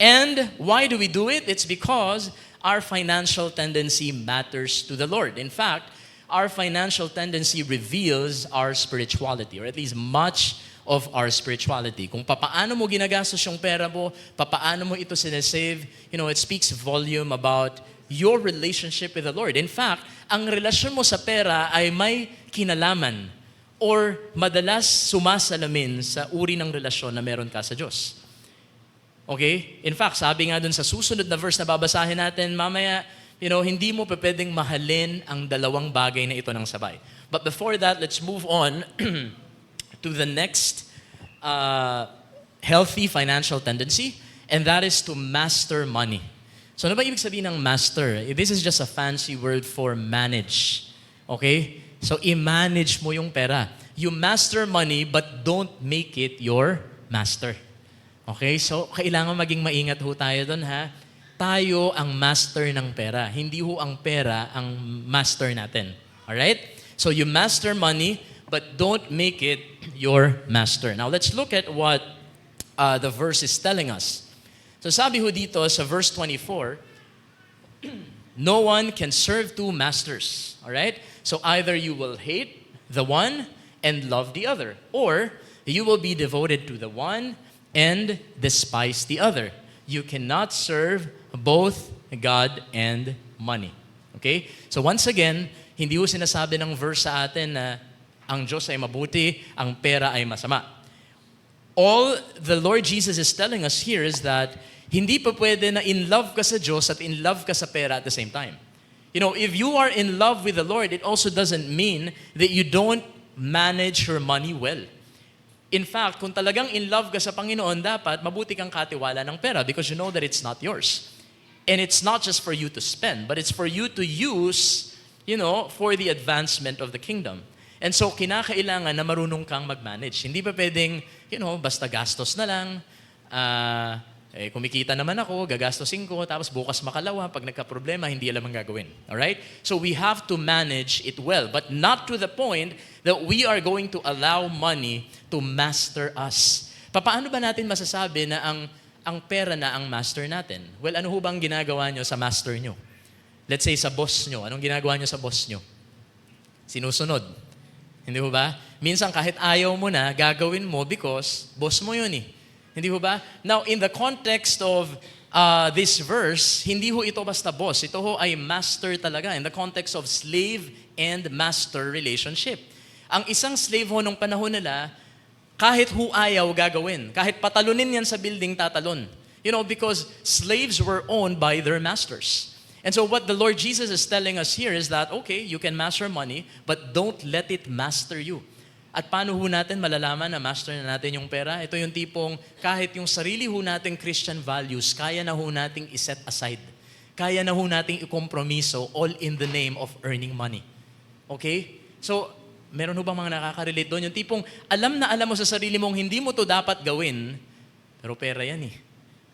And why do we do it? It's because our financial tendency matters to the Lord. In fact, our financial tendency reveals our spirituality, or at least much of our spirituality. Kung papaano mo ginagastos yung pera mo, papaano mo ito sinesave, you know, it speaks volume about your relationship with the Lord. In fact, ang relasyon mo sa pera ay may kinalaman or madalas sumasalamin sa uri ng relasyon na meron ka sa Diyos. Okay? In fact, sabi nga dun sa susunod na verse na babasahin natin, mamaya, you know, hindi mo pwedeng mahalin ang dalawang bagay na ito ng sabay. But before that, let's move on to the next healthy financial tendency, and that is to master money. So ano ba ibig sabihin ng master? This is just a fancy word for manage. Okay? So i-manage mo yung pera. You master money but don't make it your master. Okay? So kailangan maging maingat ho tayo doon ha. Tayo ang master ng pera. Hindi ho ang pera ang master natin. Alright? So you master money but don't make it your master. Now let's look at what the verse is telling us. So sabi ho dito sa verse 24, no one can serve two masters. Alright? So either you will hate the one and love the other, or you will be devoted to the one and despise the other. You cannot serve both God and money. Okay? So once again, Hindi ho sinasabi ng verse sa atin na ang Diyos ay mabuti, ang pera ay masama. All the Lord Jesus is telling us here is that hindi pa pwede na in love ka sa Diyos at in love ka sa pera at the same time. You know, if you are in love with the Lord, it also doesn't mean that you don't manage your money well. In fact, kung talagang in love ka sa Panginoon, dapat mabuti kang katiwala ng pera because you know that it's not yours. And it's not just for you to spend, but it's for you to use, you know, for the advancement of the kingdom. And so, kinakailangan na marunong kang mag-manage. Hindi pa pwedeng, you know, basta gastos na lang, kumikita naman ako, gagastosin ko, tapos bukas makalawa, pag nagka-problema, hindi alam ang gagawin. Alright? So we have to manage it well, but not to the point that we are going to allow money to master us. Paano ba natin masasabi na ang pera na ang master natin? Well, ano ho bang ginagawa nyo sa master nyo? Let's say sa boss nyo. Anong ginagawa nyo sa boss nyo? Sinusunod. Hindi ho ba? Minsan kahit ayaw mo na, gagawin mo because boss mo yun eh. Hindi ho ba? Now, in the context of this verse, hindi ho ito basta boss. Ito ho ay master talaga in the context of slave and master relationship. Ang isang slave ho nung panahon nila, kahit ho ayaw gagawin. Kahit patalunin yan sa building, tatalon. You know, because slaves were owned by their masters. And so what the Lord Jesus is telling us here is that, okay, you can master money, but don't let it master you. At paano ho natin malalaman na master na natin yung pera? Ito yung tipong kahit yung sarili ho nating Christian values, kaya na ho nating iset aside. Kaya na ho nating ikompromiso all in the name of earning money. Okay? So, meron ho bang mga nakaka-relate doon? Yung tipong alam na alam mo sa sarili mong hindi mo to dapat gawin, pero pera yan eh.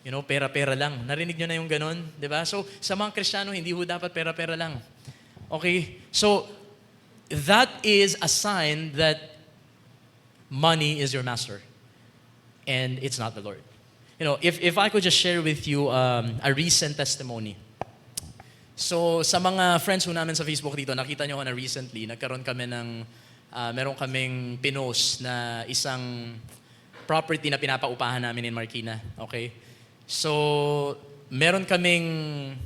You know, pera-pera lang. Narinig nyo na yung ganon? Diba? So, sa mga Kristiyano, hindi ho dapat pera-pera lang. Okay? So, that is a sign that money is your master, and it's not the Lord. You know, if I could just share with you a recent testimony. So, sa mga friends ho namin sa Facebook dito, nakita nyo ko na recently, nagkaroon kami ng, meron kaming pinost na isang property na pinapaupahan namin in Marikina. Okay? So, meron kaming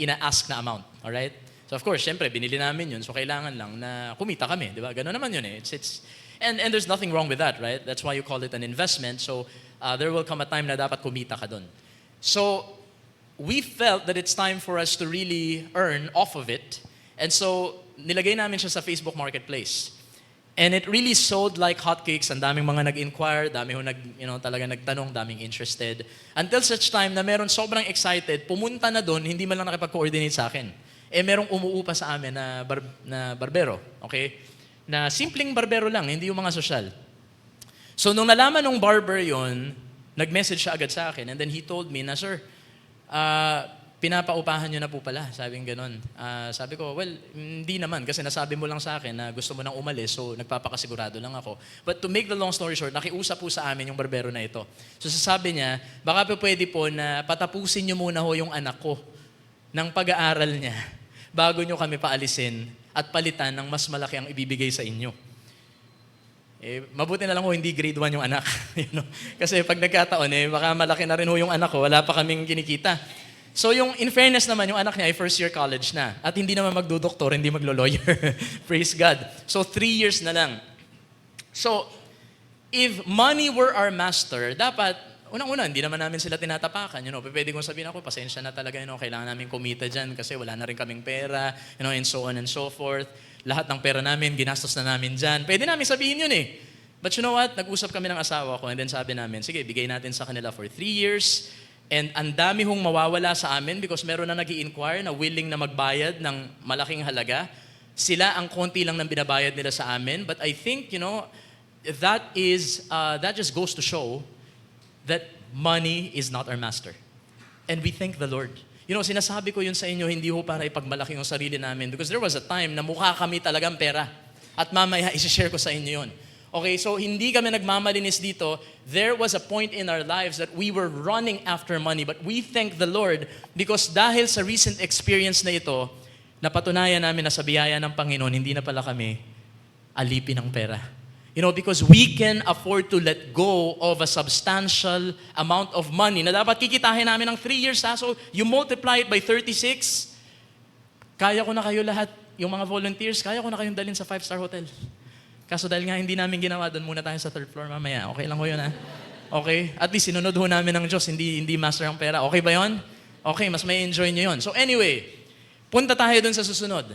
ina-ask na amount. Alright? So, of course, syempre, binili namin yun. So, kailangan lang na kumita kami. Di ba? Ganun naman yun eh. And there's nothing wrong with that, right? That's why you call it an investment. So, there will come a time na dapat kumita ka dun. So, we felt that it's time for us to really earn off of it. And so, nilagay namin siya sa Facebook Marketplace. And it really sold like hotcakes. Ang daming mga nag-inquire, dami ho talaga nagtanong, daming interested. Until such time na meron sobrang excited, pumunta na doon, hindi man lang nakipag-coordinate sa akin. Merong umuupa sa amin na barbero, okay? Na simpleng barbero lang, hindi yung mga sosyal. So nung nalaman ng barber yon, nag-message siya agad sa akin and then he told me na, sir, pinapaupahan nyo na po pala, sabing ganon. Sabi ko, well, hindi naman kasi nasabi mo lang sa akin na gusto mo nang umalis so nagpapakasigurado lang ako. But to make the long story short, nakiusap po sa amin yung barbero na ito. So sasabi niya, baka po pwede po na patapusin nyo muna ho yung anak ko ng pag-aaral niya bago nyo kami paalisin at palitan ng mas malaki ang ibibigay sa inyo. Mabuti na lang ho, hindi grade 1 yung anak. You know? Kasi pag nagkataon, baka malaki na rin ho yung anak ko, wala pa kaming kinikita. So yung, in fairness naman, yung anak niya ay first year college na. At hindi naman magdodoktor, hindi maglo-lawyer. Praise God. So 3 years na lang. So, if money were our master, dapat, unang-una, hindi naman namin sila tinatapakan. You know, pwede kong sabihin ako, pasensya na talaga, you know, kailangan namin kumita dyan kasi wala na rin kaming pera, you know, and so on and so forth. Lahat ng pera namin, ginastos na namin dyan. Pwede namin sabihin yun eh. But you know what? Nag-usap kami ng asawa ko and then sabi namin, sige, bigay natin sa kanila for 3 years. And ang dami hong mawawala sa amin because meron na nag-i-inquire na willing na magbayad ng malaking halaga. Sila ang konti lang ng binabayad nila sa amin. But I think, you know, that just goes to show that money is not our master. And we thank the Lord. You know, sinasabi ko yun sa inyo, hindi ho para ipagmalaki yung sarili namin because there was a time na mukha kami talagang pera. At mamaya, isi-share ko sa inyo yun. Okay, so hindi kami nagmamalinis dito. There was a point in our lives that we were running after money, but we thank the Lord because dahil sa recent experience na ito, napatunayan namin na sa biyaya ng Panginoon, hindi na pala kami alipin ng pera. You know, because we can afford to let go of a substantial amount of money na dapat kikitahin namin ng 3 years. So, you multiply it by 36, kaya ko na kayo lahat, yung mga volunteers, kaya ko na kayong dalhin sa 5-star hotel. Kaso dahil nga hindi namin ginawa, doon muna tayo sa 3rd floor mamaya. Okay lang ho yun, ha? Okay? At least sinunod ho namin ng Diyos, hindi master ang pera. Okay ba yon? Okay, mas may enjoy nyo yun. So anyway, punta tayo dun sa susunod.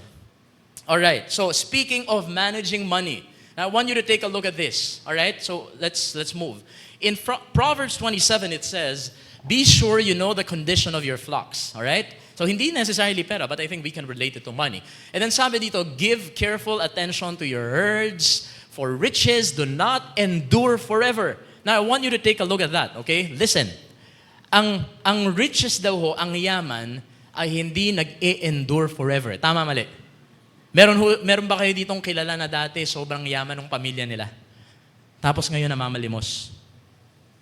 Alright, so speaking of managing money, I want you to take a look at this. Alright, so let's move. In Proverbs 27, it says, be sure you know the condition of your flocks. Alright? So hindi necessarily pera, but I think we can relate it to money. And then sabi dito, give careful attention to your herds, for riches do not endure forever. Now, I want you to take a look at that, okay? Listen. Ang riches daw ho, ang yaman, ay hindi nag-e-endure forever. Tama, mali? Meron ba kayo ditong kilala na dati sobrang yaman ng pamilya nila? Tapos ngayon namamalimos.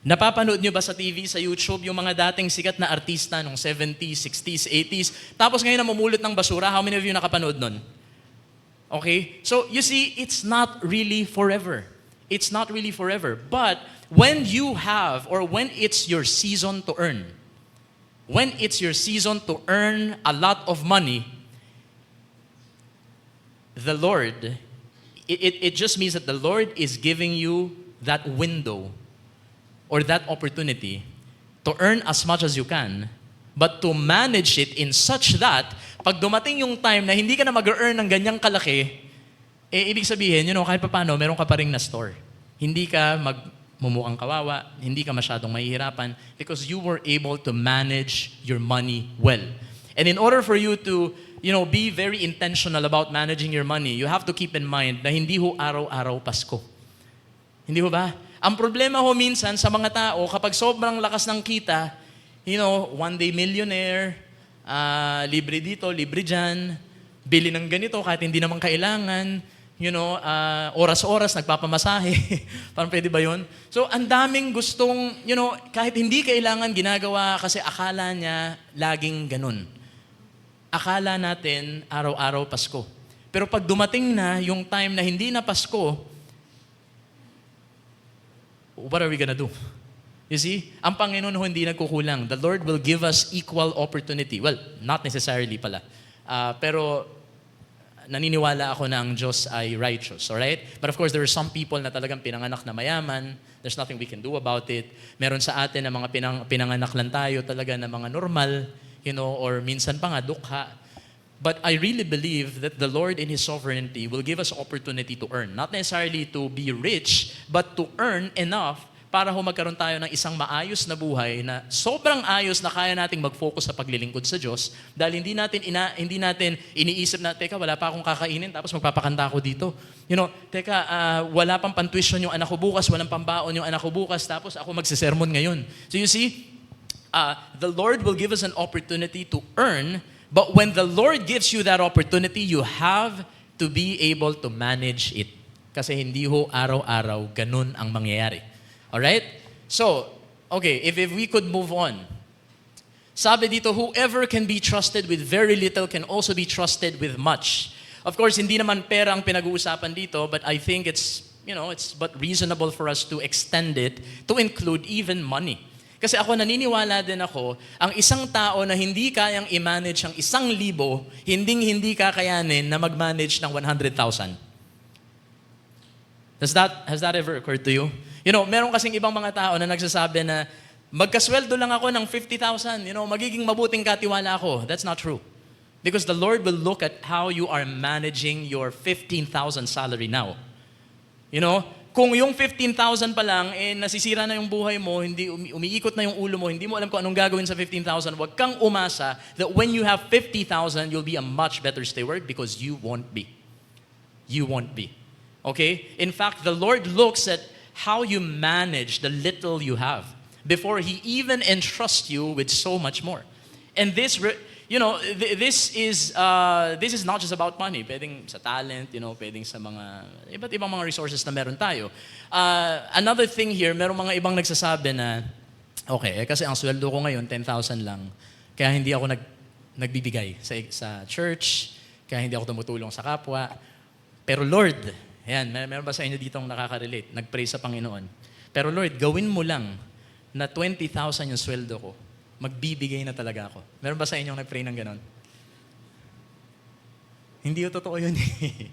Napapanood nyo ba sa TV, sa YouTube, yung mga dating sikat na artista nung 70s, 60s, 80s, tapos ngayon namumulot ng basura? How many of you nakapanood nun? Okay? So, you see, it's not really forever. It's not really forever. But, when you have, or when it's your season to earn, when it's your season to earn a lot of money, the Lord, it just means that the Lord is giving you that window or that opportunity to earn as much as you can, but to manage it in such that pag dumating yung time na hindi ka na mag-earn ng ganyang kalaki, ibig sabihin, kahit pa paano, meron ka pa ring na store. Hindi ka mumukhang kawawa, hindi ka masyadong mahihirapan because you were able to manage your money well. And in order for you to, be very intentional about managing your money, you have to keep in mind na hindi ho araw-araw Pasko. Hindi ho ba? Ang problema ho minsan sa mga tao, kapag sobrang lakas ng kita, one day millionaire, libre dito, libre dyan, bili ng ganito kahit hindi naman kailangan, oras-oras nagpapamasahe. Parang pwede ba yun? So, ang daming gustong, kahit hindi kailangan ginagawa kasi akala niya laging ganun. Akala natin araw-araw Pasko. Pero pag dumating na yung time na hindi na Pasko, what are we gonna do? You see, ang Panginoon ho hindi nagkukulang. The Lord will give us equal opportunity. Well, not necessarily pala. Pero naniniwala ako na ang Diyos ay righteous, alright? But of course, there are some people na talagang pinanganak na mayaman. There's nothing we can do about it. Meron sa atin na mga pinanganak lang tayo talaga na mga normal, or minsan pa nga dukha. But I really believe that the Lord in His sovereignty will give us opportunity to earn. Not necessarily to be rich, but to earn enough para magkaroon tayo ng isang maayos na buhay na sobrang ayos na kaya nating mag-focus sa paglilingkod sa Diyos dahil hindi natin iniisip na, teka, wala pa akong kakainin tapos magpapakanta ako dito. Wala pang pantuition yung anak ko bukas, walang pambaon yung anak ko bukas, tapos ako magsisermon ngayon. So you see, the Lord will give us an opportunity to earn. But when the Lord gives you that opportunity, you have to be able to manage it. Kasi hindi ho araw-araw ganun ang mangyayari. Alright? So, okay, if we could move on. Sabi dito, whoever can be trusted with very little can also be trusted with much. Of course, hindi naman pera ang pinag-uusapan dito, but I think it's but reasonable for us to extend it to include even money. Kasi ako naniniwala din ako, ang isang tao na hindi kayang i-manage ang 1,000, hindi kakayanin na mag-manage ng 100,000. Has that ever occurred to you? Meron kasing ibang mga tao na nagsasabi na magkasweldo lang ako ng 50,000, magiging mabuting katiwala ako. That's not true. Because the Lord will look at how you are managing your 15,000 salary now. Kung yung 15,000 pa lang, nasisira na yung buhay mo, hindi umiikot na yung ulo mo, hindi mo alam kung anong gagawin sa 15,000, huwag kang umasa that when you have 50,000, you'll be a much better steward because you won't be. You won't be. Okay? In fact, the Lord looks at how you manage the little you have before He even entrusts you with so much more. And this is not just about money. Pwedeng sa talent, pwedeng sa mga iba't ibang mga resources na meron tayo. Another thing here, meron mga ibang nagsasabi na, okay, kasi ang sweldo ko ngayon, 10,000 lang. Kaya hindi ako nagbibigay sa church, kaya hindi ako tumutulong sa kapwa. Pero Lord, meron ba sa inyo ditong nakaka-relate? Nag-pray sa Panginoon. Pero Lord, gawin mo lang na 20,000 yung sweldo ko. Magbibigay na talaga ako. Meron ba sa inyong nag-pray ng ganon? Hindi yung totoo yun eh.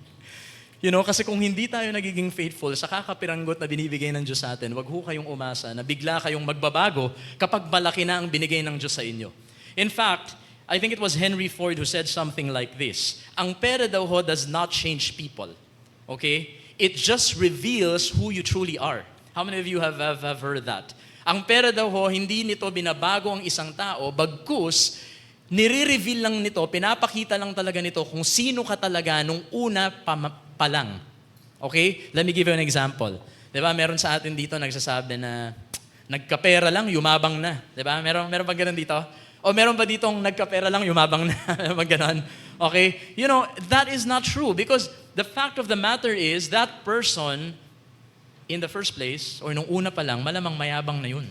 Kasi kung hindi tayo nagiging faithful sa kakapiranggot na binibigay ng Diyos sa atin, wag ho kayong umasa na bigla kayong magbabago kapag malaki na ang binigay ng Diyos sa inyo. In fact, I think it was Henry Ford who said something like this: ang pera daw ho does not change people. Okay? It just reveals who you truly are. How many of you have heard that? Ang pera daw ho, hindi nito binabago ang isang tao, bagkus, nire-reveal lang nito, pinapakita lang talaga nito kung sino ka talaga nung una pa lang. Okay? Let me give you an example. Diba, meron sa atin dito nagsasabi na nagkapera lang, yumabang na. Diba? Meron ba ganun dito? O meron ba ditong nagkapera lang, yumabang na? Meron ba ganun? Okay? That is not true because the fact of the matter is that person in the first place, or nung una pa lang, malamang mayabang na yun.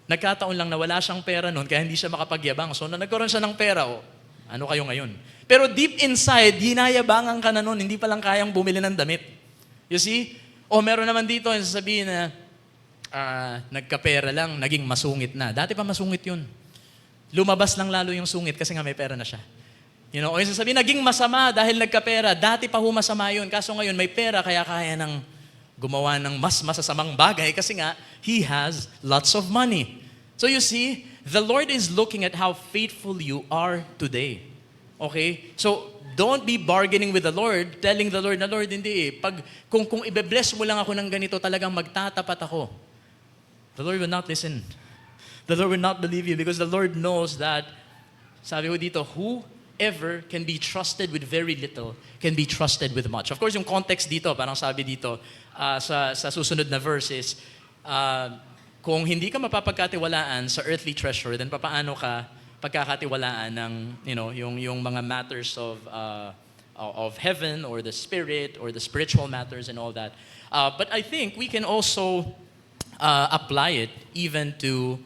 Nagkataon lang na wala siyang pera noon kaya hindi siya makapagyabang. So, na nagkaroon siya ng pera, ano kayo ngayon? Pero deep inside, hinayabangan ka na noon, hindi pa lang kayang bumili ng damit. You see? O meron naman dito, yung sasabihin na, nagkapera lang, naging masungit na. Dati pa masungit yun. Lumabas lang lalo yung sungit kasi nga may pera na siya. O yung sasabihin, naging masama dahil nagkapera. Dati pa masama yun. Kaso ngayon, may pera kaya kaya ng gumawa ng mas masasamang bagay kasi nga, he has lots of money. So you see, the Lord is looking at how faithful you are today. Okay? So, don't be bargaining with the Lord, telling the Lord na, Lord, hindi eh. Kung ibe-bless mo lang ako ng ganito, talagang magtatapat ako. The Lord will not listen. The Lord will not believe you because the Lord knows that, sabi ko dito, whoever can be trusted with very little can be trusted with much. Of course, yung context dito, parang sabi dito, sa susunod na verses, kung hindi ka mapapagkatiwalaan sa earthly treasure, then papaano ka pagkakatiwalaan ng yung mga matters of heaven or the spirit or the spiritual matters and all that. But I think we can also apply it even to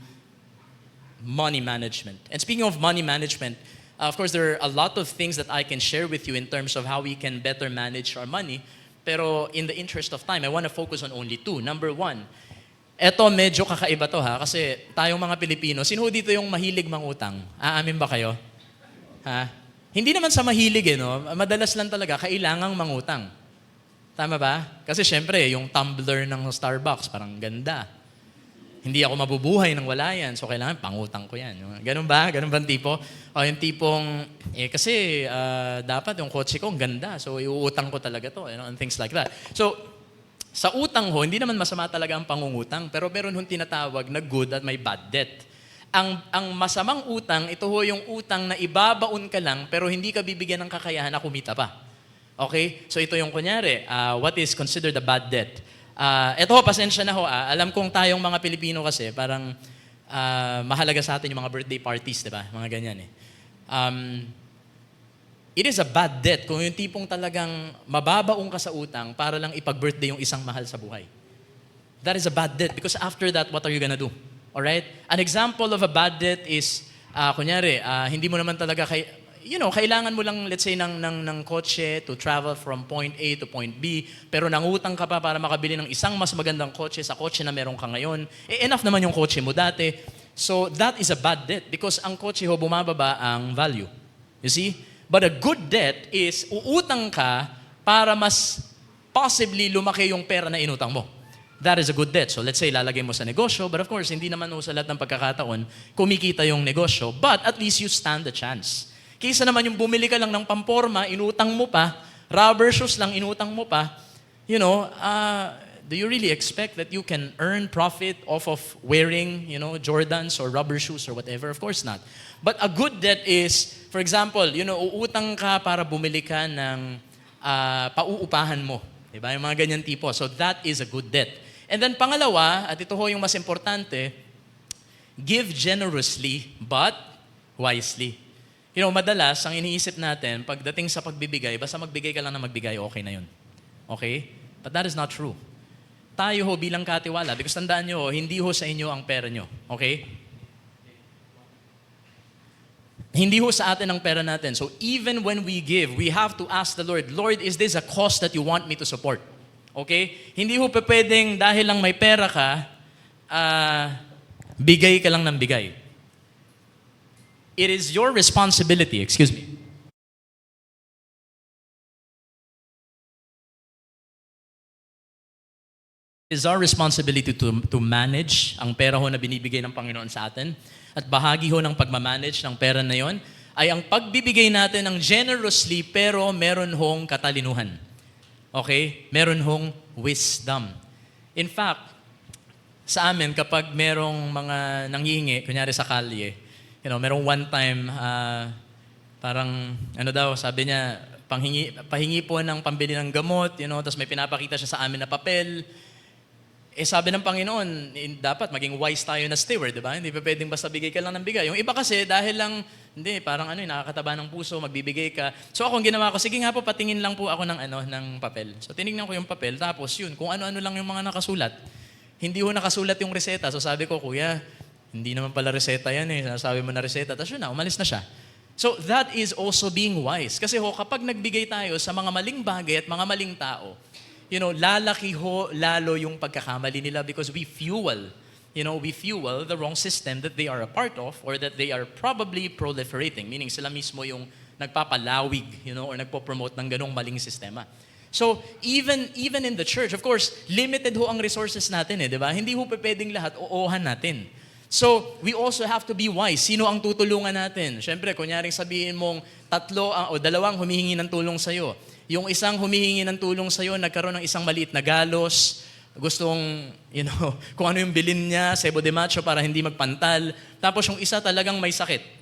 money management. And speaking of money management, of course there are a lot of things that I can share with you in terms of how we can better manage our money. Pero in the interest of time, I want to focus on only two. Number one, eto medyo kakaiba to ha, kasi tayong mga Pilipino, sino dito yung mahilig mangutang? Aamin ba kayo? Ha? Hindi naman sa mahilig no? Madalas lang talaga, kailangang mangutang. Tama ba? Kasi syempre, yung tumbler ng Starbucks, parang ganda. Hindi ako mabubuhay nang wala yan, so kailangan pangutang ko yan. Ganun ba? Ganun ba ang tipo? O yung tipong, kasi dapat yung kotse ko, ang ganda, so iuutang ko talaga to, and things like that. So, sa utang ho, hindi naman masama talaga ang pangungutang, pero meron hong tinatawag na good at may bad debt. Ang masamang utang, ito ho yung utang na ibabaon ka lang, pero hindi ka bibigyan ng kakayahan na kumita pa. Okay? So ito yung kunyari, what is considered a bad debt? Ito ho, pasensya na ho. Alam kong tayong mga Pilipino kasi, parang mahalaga sa atin yung mga birthday parties, di ba? Mga ganyan eh. It is a bad debt kung yung tipong talagang mababaong ka sa utang para lang ipag-birthday yung isang mahal sa buhay. That is a bad debt because after that, what are you gonna do? Alright? An example of a bad debt is, kunyari, hindi mo naman talaga kailangan mo lang, let's say, ng kotse to travel from point A to point B, pero nangutang ka pa para makabili ng isang mas magandang kotse sa kotse na meron ka ngayon. Enough naman yung kotse mo dati. So that is a bad debt because ang kotse ho, bumababa ang value. You see? But a good debt is uutang ka para mas possibly lumaki yung pera na inutang mo. That is a good debt. So let's say lalagay mo sa negosyo, but of course, hindi naman sa lahat ng pagkakataon kumikita yung negosyo, but at least you stand a chance. Kaysa naman yung bumili ka lang ng pamporma, inutang mo pa, rubber shoes lang, inutang mo pa, do you really expect that you can earn profit off of wearing, Jordans or rubber shoes or whatever? Of course not. But a good debt is, for example, uutang ka para bumili ka ng pauupahan mo. Diba? Yung mga ganyan tipo. So that is a good debt. And then pangalawa, at ito ho yung mas importante, give generously but wisely. Madalas, ang iniisip natin, pagdating sa pagbibigay, basta magbigay ka lang na magbigay, okay na yun. Okay? But that is not true. Tayo ho bilang katiwala, because tandaan nyo, hindi ho sa inyo ang pera nyo. Okay? Hindi ho sa atin ang pera natin. So even when we give, we have to ask the Lord, Lord, is this a cause that you want me to support? Okay? Hindi ho pwedeng dahil lang may pera ka, bigay ka lang ng bigay. It is your responsibility, is our responsibility to manage ang pera ho na binibigay ng Panginoon sa atin. At bahagi ho ng pagmamanage ng pera na yon ay ang pagbibigay natin ng generously pero meron hong katalinuhan. Okay? Meron hong wisdom. In fact, sa amin, kapag merong mga nanghihingi, kunyari sa kalye, merong one time, parang, sabi niya, pahingi po ng pambili ng gamot, tapos may pinapakita siya sa amin na papel. Sabi ng Panginoon, dapat maging wise tayo na steward, di ba? Hindi pa pwedeng basta bigay ka lang ng bigay. Yung iba kasi, dahil lang, parang nakakataba ng puso, magbibigay ka. So ako, ang ginawa ko, sige nga po, patingin lang po ako ng papel. So tinignan ko yung papel, tapos yun, kung ano-ano lang yung mga nakasulat. Hindi ho nakasulat yung reseta. So sabi ko, Kuya, hindi naman pala reseta yan Sabi mo na reseta. Tapos yun umalis na siya. So that is also being wise. Kasi kapag nagbigay tayo sa mga maling bagay at mga maling tao, lalaki lalo yung pagkakamali nila because we fuel the wrong system that they are a part of or that they are probably proliferating. Meaning sila mismo yung nagpapalawig, or nagpo-promote ng ganong maling sistema. So, even in the church, of course, limited ho ang resources natin di ba? Hindi ho pwedeng lahat oohan natin. So, we also have to be wise. Sino ang tutulungan natin? Siyempre, kunyaring sabihin mong 3 o 2 humihingi ng tulong sa'yo. Yung isang humihingi ng tulong sa'yo, nagkaroon ng isang maliit na galos, gustong, kung ano yung bilin niya, sebo de macho para hindi magpantal. Tapos yung isa talagang may sakit.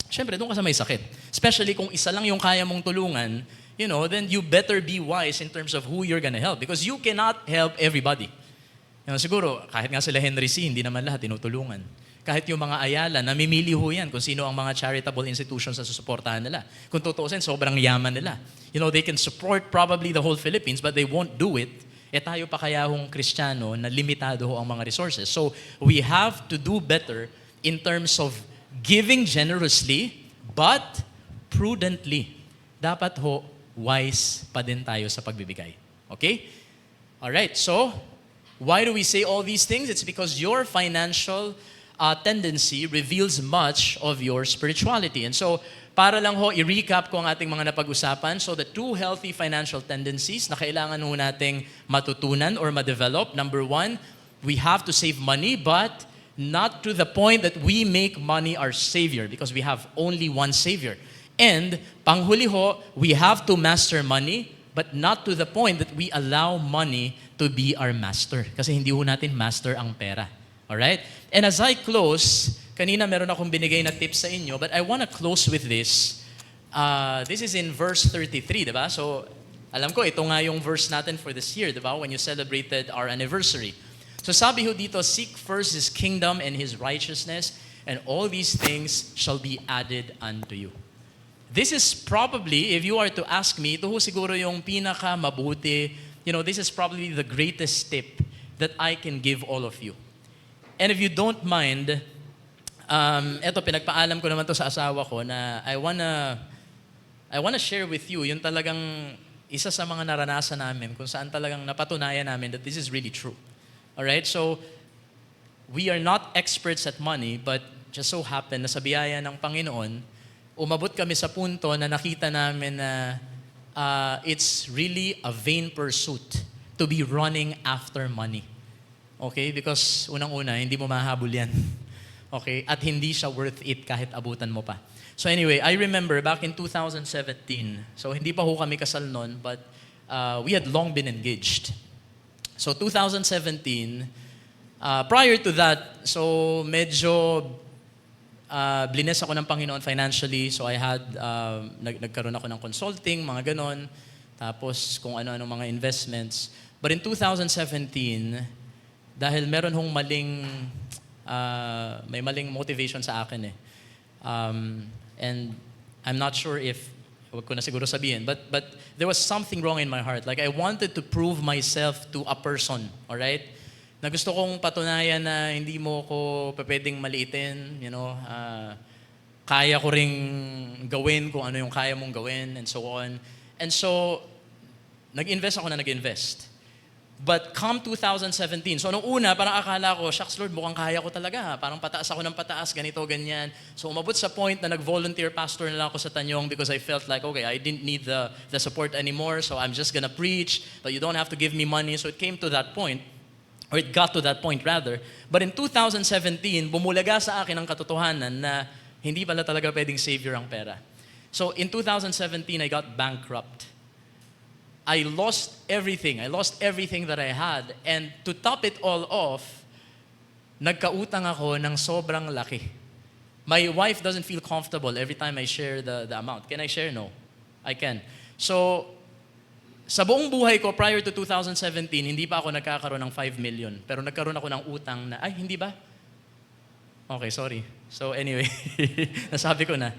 Siyempre, doon ka sa may sakit. Especially kung isa lang yung kaya mong tulungan, then you better be wise in terms of who you're gonna help because you cannot help everybody. Siguro, kahit nga sila Henry C., hindi naman lahat tinutulungan. Kahit yung mga Ayala, namimili ho yan kung sino ang mga charitable institutions na susuportahan nila. Kung tutuusin, sobrang yaman nila. They can support probably the whole Philippines but they won't do it. Tayo pa kaya hong Kristiyano na limitado ho ang mga resources. So, we have to do better in terms of giving generously but prudently. Dapat ho, wise pa din tayo sa pagbibigay. Okay? Alright, so, why do we say all these things? It's because your financial tendency reveals much of your spirituality. And so, para lang ho, i-recap ko ang ating mga napag-usapan. So, the 2 healthy financial tendencies na kailangan ho nating matutunan or ma-develop. Number 1, we have to save money but not to the point that we make money our savior because we have only one savior. And, panghuli ho, we have to master money, but not to the point that we allow money to be our master. Kasi hindi ho natin master ang pera. Alright? And as I close, kanina meron akong binigay na tips sa inyo, but I want to close with this. This is in verse 33, diba? So, alam ko, ito nga yung verse natin for this year, diba? When you celebrated our anniversary. So sabi ho dito, seek first His kingdom and His righteousness, and all these things shall be added unto you. This is probably, if you are to ask me, ito ho siguro yung pinaka-mabuti, this is probably the greatest tip that I can give all of you. And if you don't mind, eto, pinagpaalam ko naman to sa asawa ko na I wanna share with you yung talagang isa sa mga naranasan namin kung saan talagang napatunayan namin that this is really true. Alright? So, we are not experts at money, but just so happen na sa biyaya ng Panginoon, umabot kami sa punto na nakita namin na it's really a vain pursuit to be running after money. Okay? Because unang-una, hindi mo mahabol yan. Okay? At hindi siya worth it kahit abutan mo pa. So anyway, I remember back in 2017, so hindi pa ho kami kasal noon, but we had long been engaged. So 2017, prior to that, so medyo blines ako ng Panginoon financially. So I had, nagkaroon ako ng consulting, mga ganon. Tapos kung ano-ano mga investments. But in 2017, dahil meron hong may maling motivation sa akin and I'm not sure if, huwag ko na siguro sabihin, but there was something wrong in my heart. Like I wanted to prove myself to a person, alright? Na gusto kong patunayan na hindi mo ko pwedeng maliitin, kaya ko ring gawin kung ano yung kaya mong gawin, and so on. And so, nag-invest. But come 2017, so nung una, parang akala ko, shucks Lord, mukhang kaya ko talaga. Parang pataas ako ng pataas, ganito, ganyan. So umabot sa point na nag-volunteer pastor na lang ako sa Tanyong because I felt like, okay, I didn't need the support anymore, so I'm just gonna preach, but you don't have to give me money. So it came to that point. or it got to that point rather. But in 2017, bumulaga sa akin ang katotohanan na hindi pala talaga pwedeng savior ang pera. So in 2017, I got bankrupt. I lost everything. I lost everything that I had. And to top it all off, nagkautang ako ng sobrang laki. My wife doesn't feel comfortable every time I share the amount. Can I share? No. I can. So, sa buong buhay ko prior to 2017, hindi pa ako nagkakaroon ng 5 million. Pero nagkaroon ako ng utang na, ay, hindi ba? Okay, sorry. So anyway, nasabi ko na.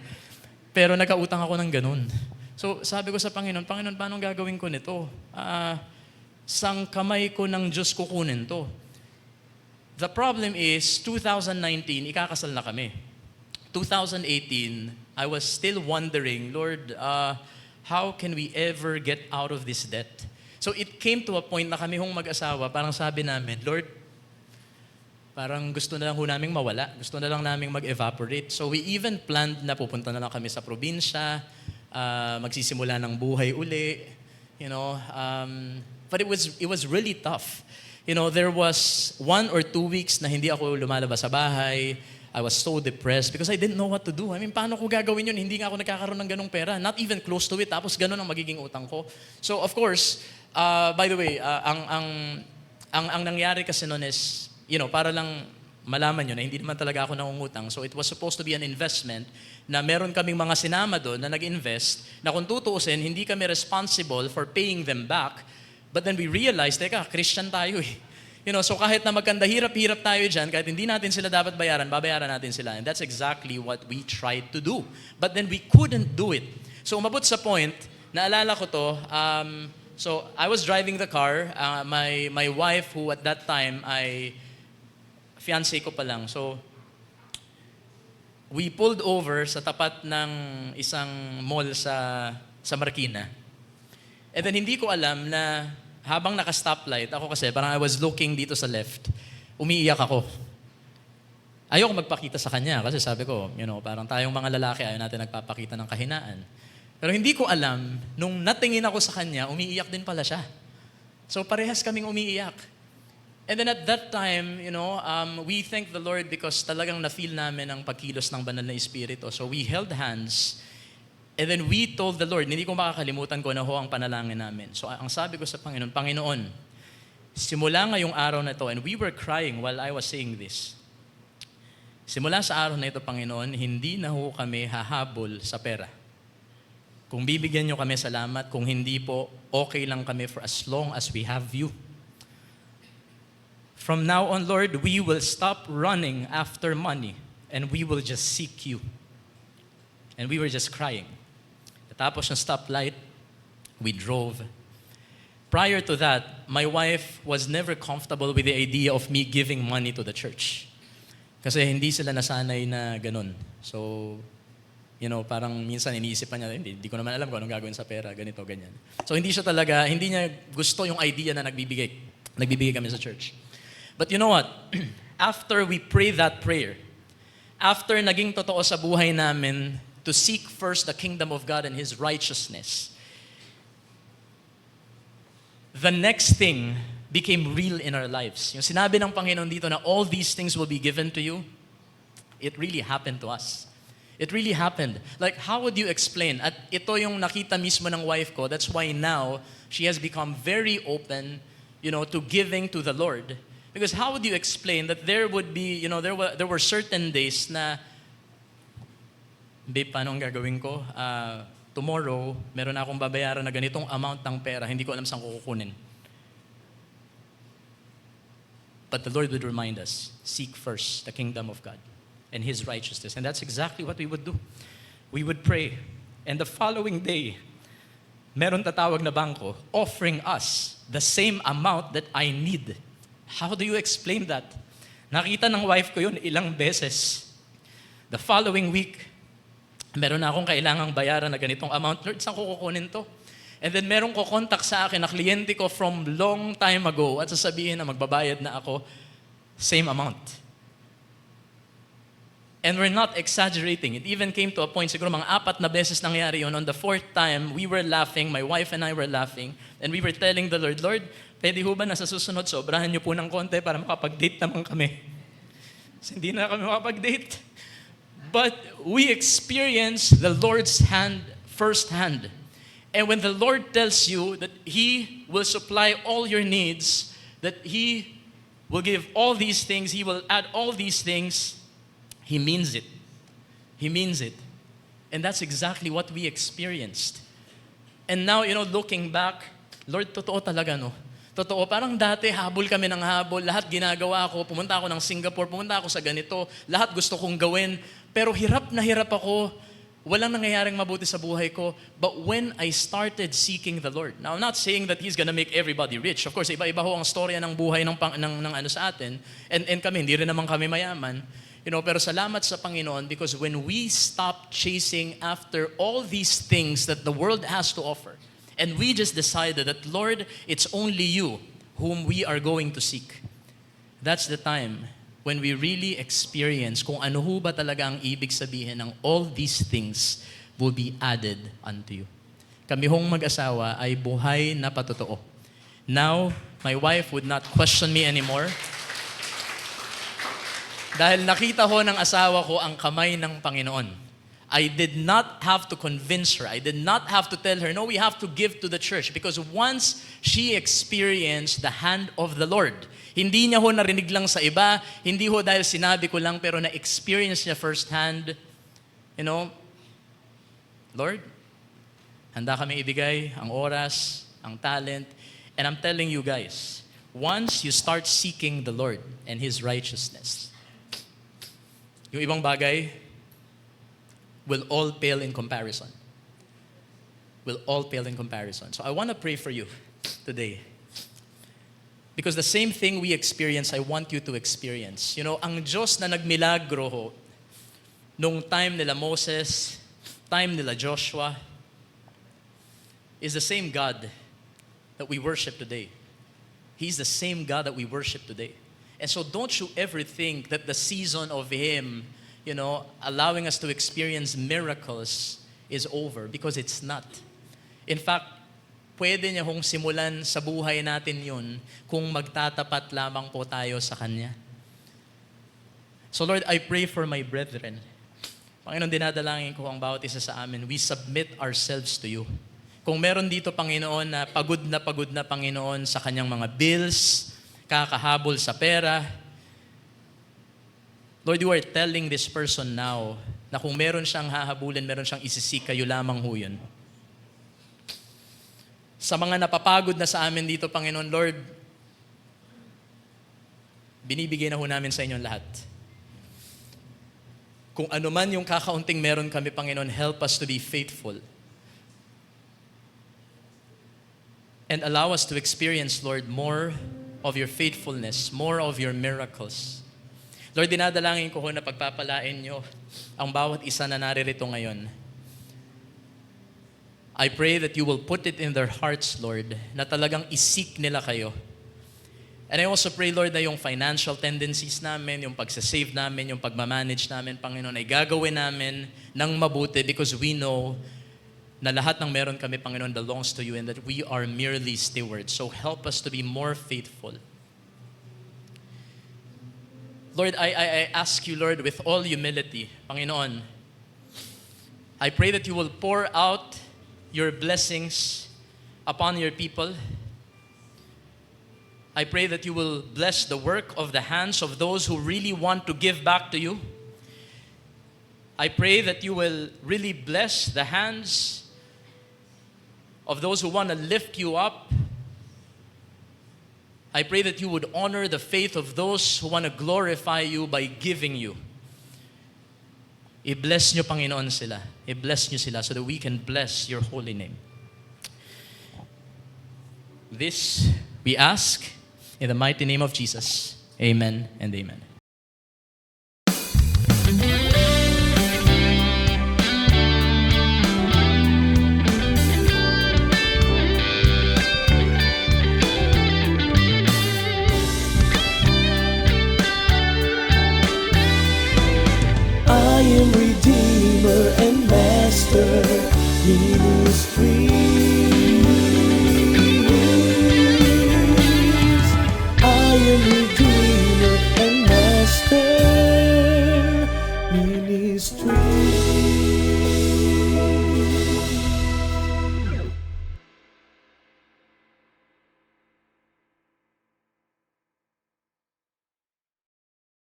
Pero nagkautang ako ng ganun. So sabi ko sa Panginoon, Panginoon, paano gagawin ko nito? Sang kamay ko ng Diyos kukunin to. The problem is, 2019, ikakasal na kami. 2018, I was still wondering, Lord, how can we ever get out of this debt? So it came to a point na kami hong mag-asawa, parang sabi namin, Lord, parang gusto na lang ho naming mawala. Gusto na lang naming mag-evaporate. So we even planned na pupunta na lang kami sa probinsya, magsisimula ng buhay uli, you know. But it was really tough. You know, there was 1 or 2 weeks na hindi ako lumalabas sa bahay. I was so depressed because I didn't know what to do. I mean, paano ko gagawin yun? Hindi nga ako nagkakaroon ng ganong pera. Not even close to it. Tapos ganun ang magiging utang ko. So of course, by the way, ang nangyari kasi noon is, you know, para lang malaman nyo na hindi naman talaga ako nangungutang. So it was supposed to be an investment na meron kaming mga sinama doon na nag-invest na kung tutuusin, hindi kami responsible for paying them back. But then we realized, teka, Christian tayo eh. You know, so kahit na magkanda hirap-hirap tayo dyan, kahit hindi natin sila dapat bayaran, babayaran natin sila. And that's exactly what we tried to do. But then we couldn't do it. So umabot sa point, naalala ko to, so I was driving the car, my wife who at that time fiancé ko pa lang. So, we pulled over sa tapat ng isang mall sa Marikina. And then hindi ko alam na habang naka-stoplight, ako kasi parang I was looking dito sa left, umiiyak ako. Ayoko magpakita sa kanya kasi sabi ko, you know, parang tayong mga lalaki ayaw natin nagpapakita ng kahinaan. Pero hindi ko alam, nung natingin ako sa kanya, umiiyak din pala siya. So parehas kaming umiiyak. And then at that time, you know, we thank the Lord because talagang na-feel namin ang pagkilos ng banal na Espiritu. So we held hands, and then we told the Lord, hindi ko makakalimutan ko na ho ang panalangin namin. So ang sabi ko sa Panginoon, Panginoon, simula ngayong araw na ito, and we were crying while I was saying this, simula sa araw na ito, Panginoon, hindi na ho kami hahabol sa pera. Kung bibigyan nyo kami, salamat. Kung hindi po, okay lang kami for as long as we have you. From now on, Lord, we will stop running after money and we will just seek you. And we were just crying. Tapos ng stoplight, we drove. Prior to that, my wife was never comfortable with the idea of me giving money to the church. Kasi hindi sila nasanay na ganun. So, you know, parang minsan iniisip pa niya, hindi ko naman alam kung anong gagawin sa pera, ganito, ganyan. So hindi niya gusto yung idea na nagbibigay kami sa church. But you know what? After we prayed that prayer, after naging totoo sa buhay namin to seek first the kingdom of God and His righteousness, the next thing became real in our lives. Yung sinabi ng Panginoon dito na all these things will be given to you, it really happened to us. It really happened. Like, how would you explain? At ito yung nakita mismo ng wife ko. That's why now, she has become very open, you know, to giving to the Lord. Because how would you explain that there would be, you know, there were certain days na, babe, paano ang gagawin ko? Tomorrow, meron na akong babayaran na ganitong amount ng pera, hindi ko alam saan ko kukunin. But the Lord would remind us, seek first the kingdom of God and His righteousness. And that's exactly what we would do. We would pray. And the following day, meron tatawag na bangko offering us the same amount that I need. How do you explain that? Nakita ng wife ko yun ilang beses. The following week, meron na akong kailangang bayaran na ganitong amount. Lord, saan ko kukunin to? And then meron ko contact sa akin na kliyente ko from long time ago at sasabihin na magbabayad na ako, same amount. And we're not exaggerating. It even came to a point, siguro mga 4 na beses nangyari yun. On the 4th time, we were laughing, my wife and I were laughing, and we were telling the Lord, Lord, pwede ho ba na sa susunod, sobrahan niyo po ng konti para makapag-date naman kami. Kasi hindi na kami makapag-date. But we experience the Lord's hand firsthand. And when the Lord tells you that He will supply all your needs, that He will give all these things, He will add all these things, He means it. He means it. And that's exactly what we experienced. And now, looking back, Lord, totoo talaga, no? Totoo, parang dati, habol kami ng habol, lahat ginagawa ko, pumunta ako ng Singapore, pumunta ako sa ganito, lahat gusto kong gawin, pero hirap na hirap ako, walang nangyayaring mabuti sa buhay ko. But when I started seeking the Lord, now I'm not saying that He's gonna make everybody rich. Of course, iba-iba ho ang storya ng buhay ng ano sa atin, and kami, hindi rin naman kami mayaman. Pero salamat sa Panginoon because when we stop chasing after all these things that the world has to offer, and we just decided that, Lord, it's only You whom we are going to seek, that's the time when we really experience kung ano ho ba talaga ang ibig sabihin ng all these things will be added unto you. Kami hong mag-asawa ay buhay na patotoo. Now, my wife would not question me anymore. Dahil nakita ho ng asawa ko ang kamay ng Panginoon. I did not have to convince her. I did not have to tell her, no, we have to give to the church. Because once she experienced the hand of the Lord, hindi niya ho narinig lang sa iba, hindi ho dahil sinabi ko lang, pero na-experience niya firsthand, Lord, handa kami ibigay ang oras, ang talent. And I'm telling you guys, once you start seeking the Lord and His righteousness, yung ibang bagay will all pale in comparison. Will all pale in comparison. So I want to pray for you today. Because the same thing we experience, I want you to experience. Ang Diyos na nagmilagro ho, nung time nila Moses, time nila Joshua, is the same God that we worship today. He's the same God that we worship today. And so don't you ever think that the season of Him, allowing us to experience miracles is over, because it's not. In fact, pwede niya hong simulan sa buhay natin yun kung magtatapat lamang po tayo sa Kanya. So Lord, I pray for my brethren. Panginoon, dinadalangin ko ang bawat isa sa amin. We submit ourselves to You. Kung meron dito, Panginoon, na pagod na Panginoon sa kanyang mga bills, kakahabol sa pera, Lord, You are telling this person now na kung meron siyang hahabulin, meron siyang isisik, kayo lamang ho yun. Sa mga napapagod na sa amin dito, Panginoon, Lord, binibigay na ho namin sa inyo lahat. Kung ano man yung kakaunting meron kami, Panginoon, help us to be faithful. And allow us to experience, Lord, more of Your faithfulness, more of Your miracles. Lord, dinadalangin ko ho na pagpapalain Niyo ang bawat isa na naririto ngayon. I pray that You will put it in their hearts, Lord, na talagang isik nila kayo. And I also pray, Lord, na yung financial tendencies namin, yung pagsasave namin, yung pagmamanage namin, Panginoon, ay gagawin namin ng mabuti because we know na lahat ng meron kami, Panginoon, belongs to You and that we are merely stewards. So help us to be more faithful. Lord, I ask You, Lord, with all humility, Panginoon, I pray that You will pour out Your blessings upon Your people. I pray that You will bless the work of the hands of those who really want to give back to You. I pray that You will really bless the hands of those who want to lift You up. I pray that You would honor the faith of those who want to glorify You by giving You. I-bless Niyo, Panginoon, sila. I-bless Niyo sila so that we can bless Your holy name. This we ask in the mighty name of Jesus. Amen and amen.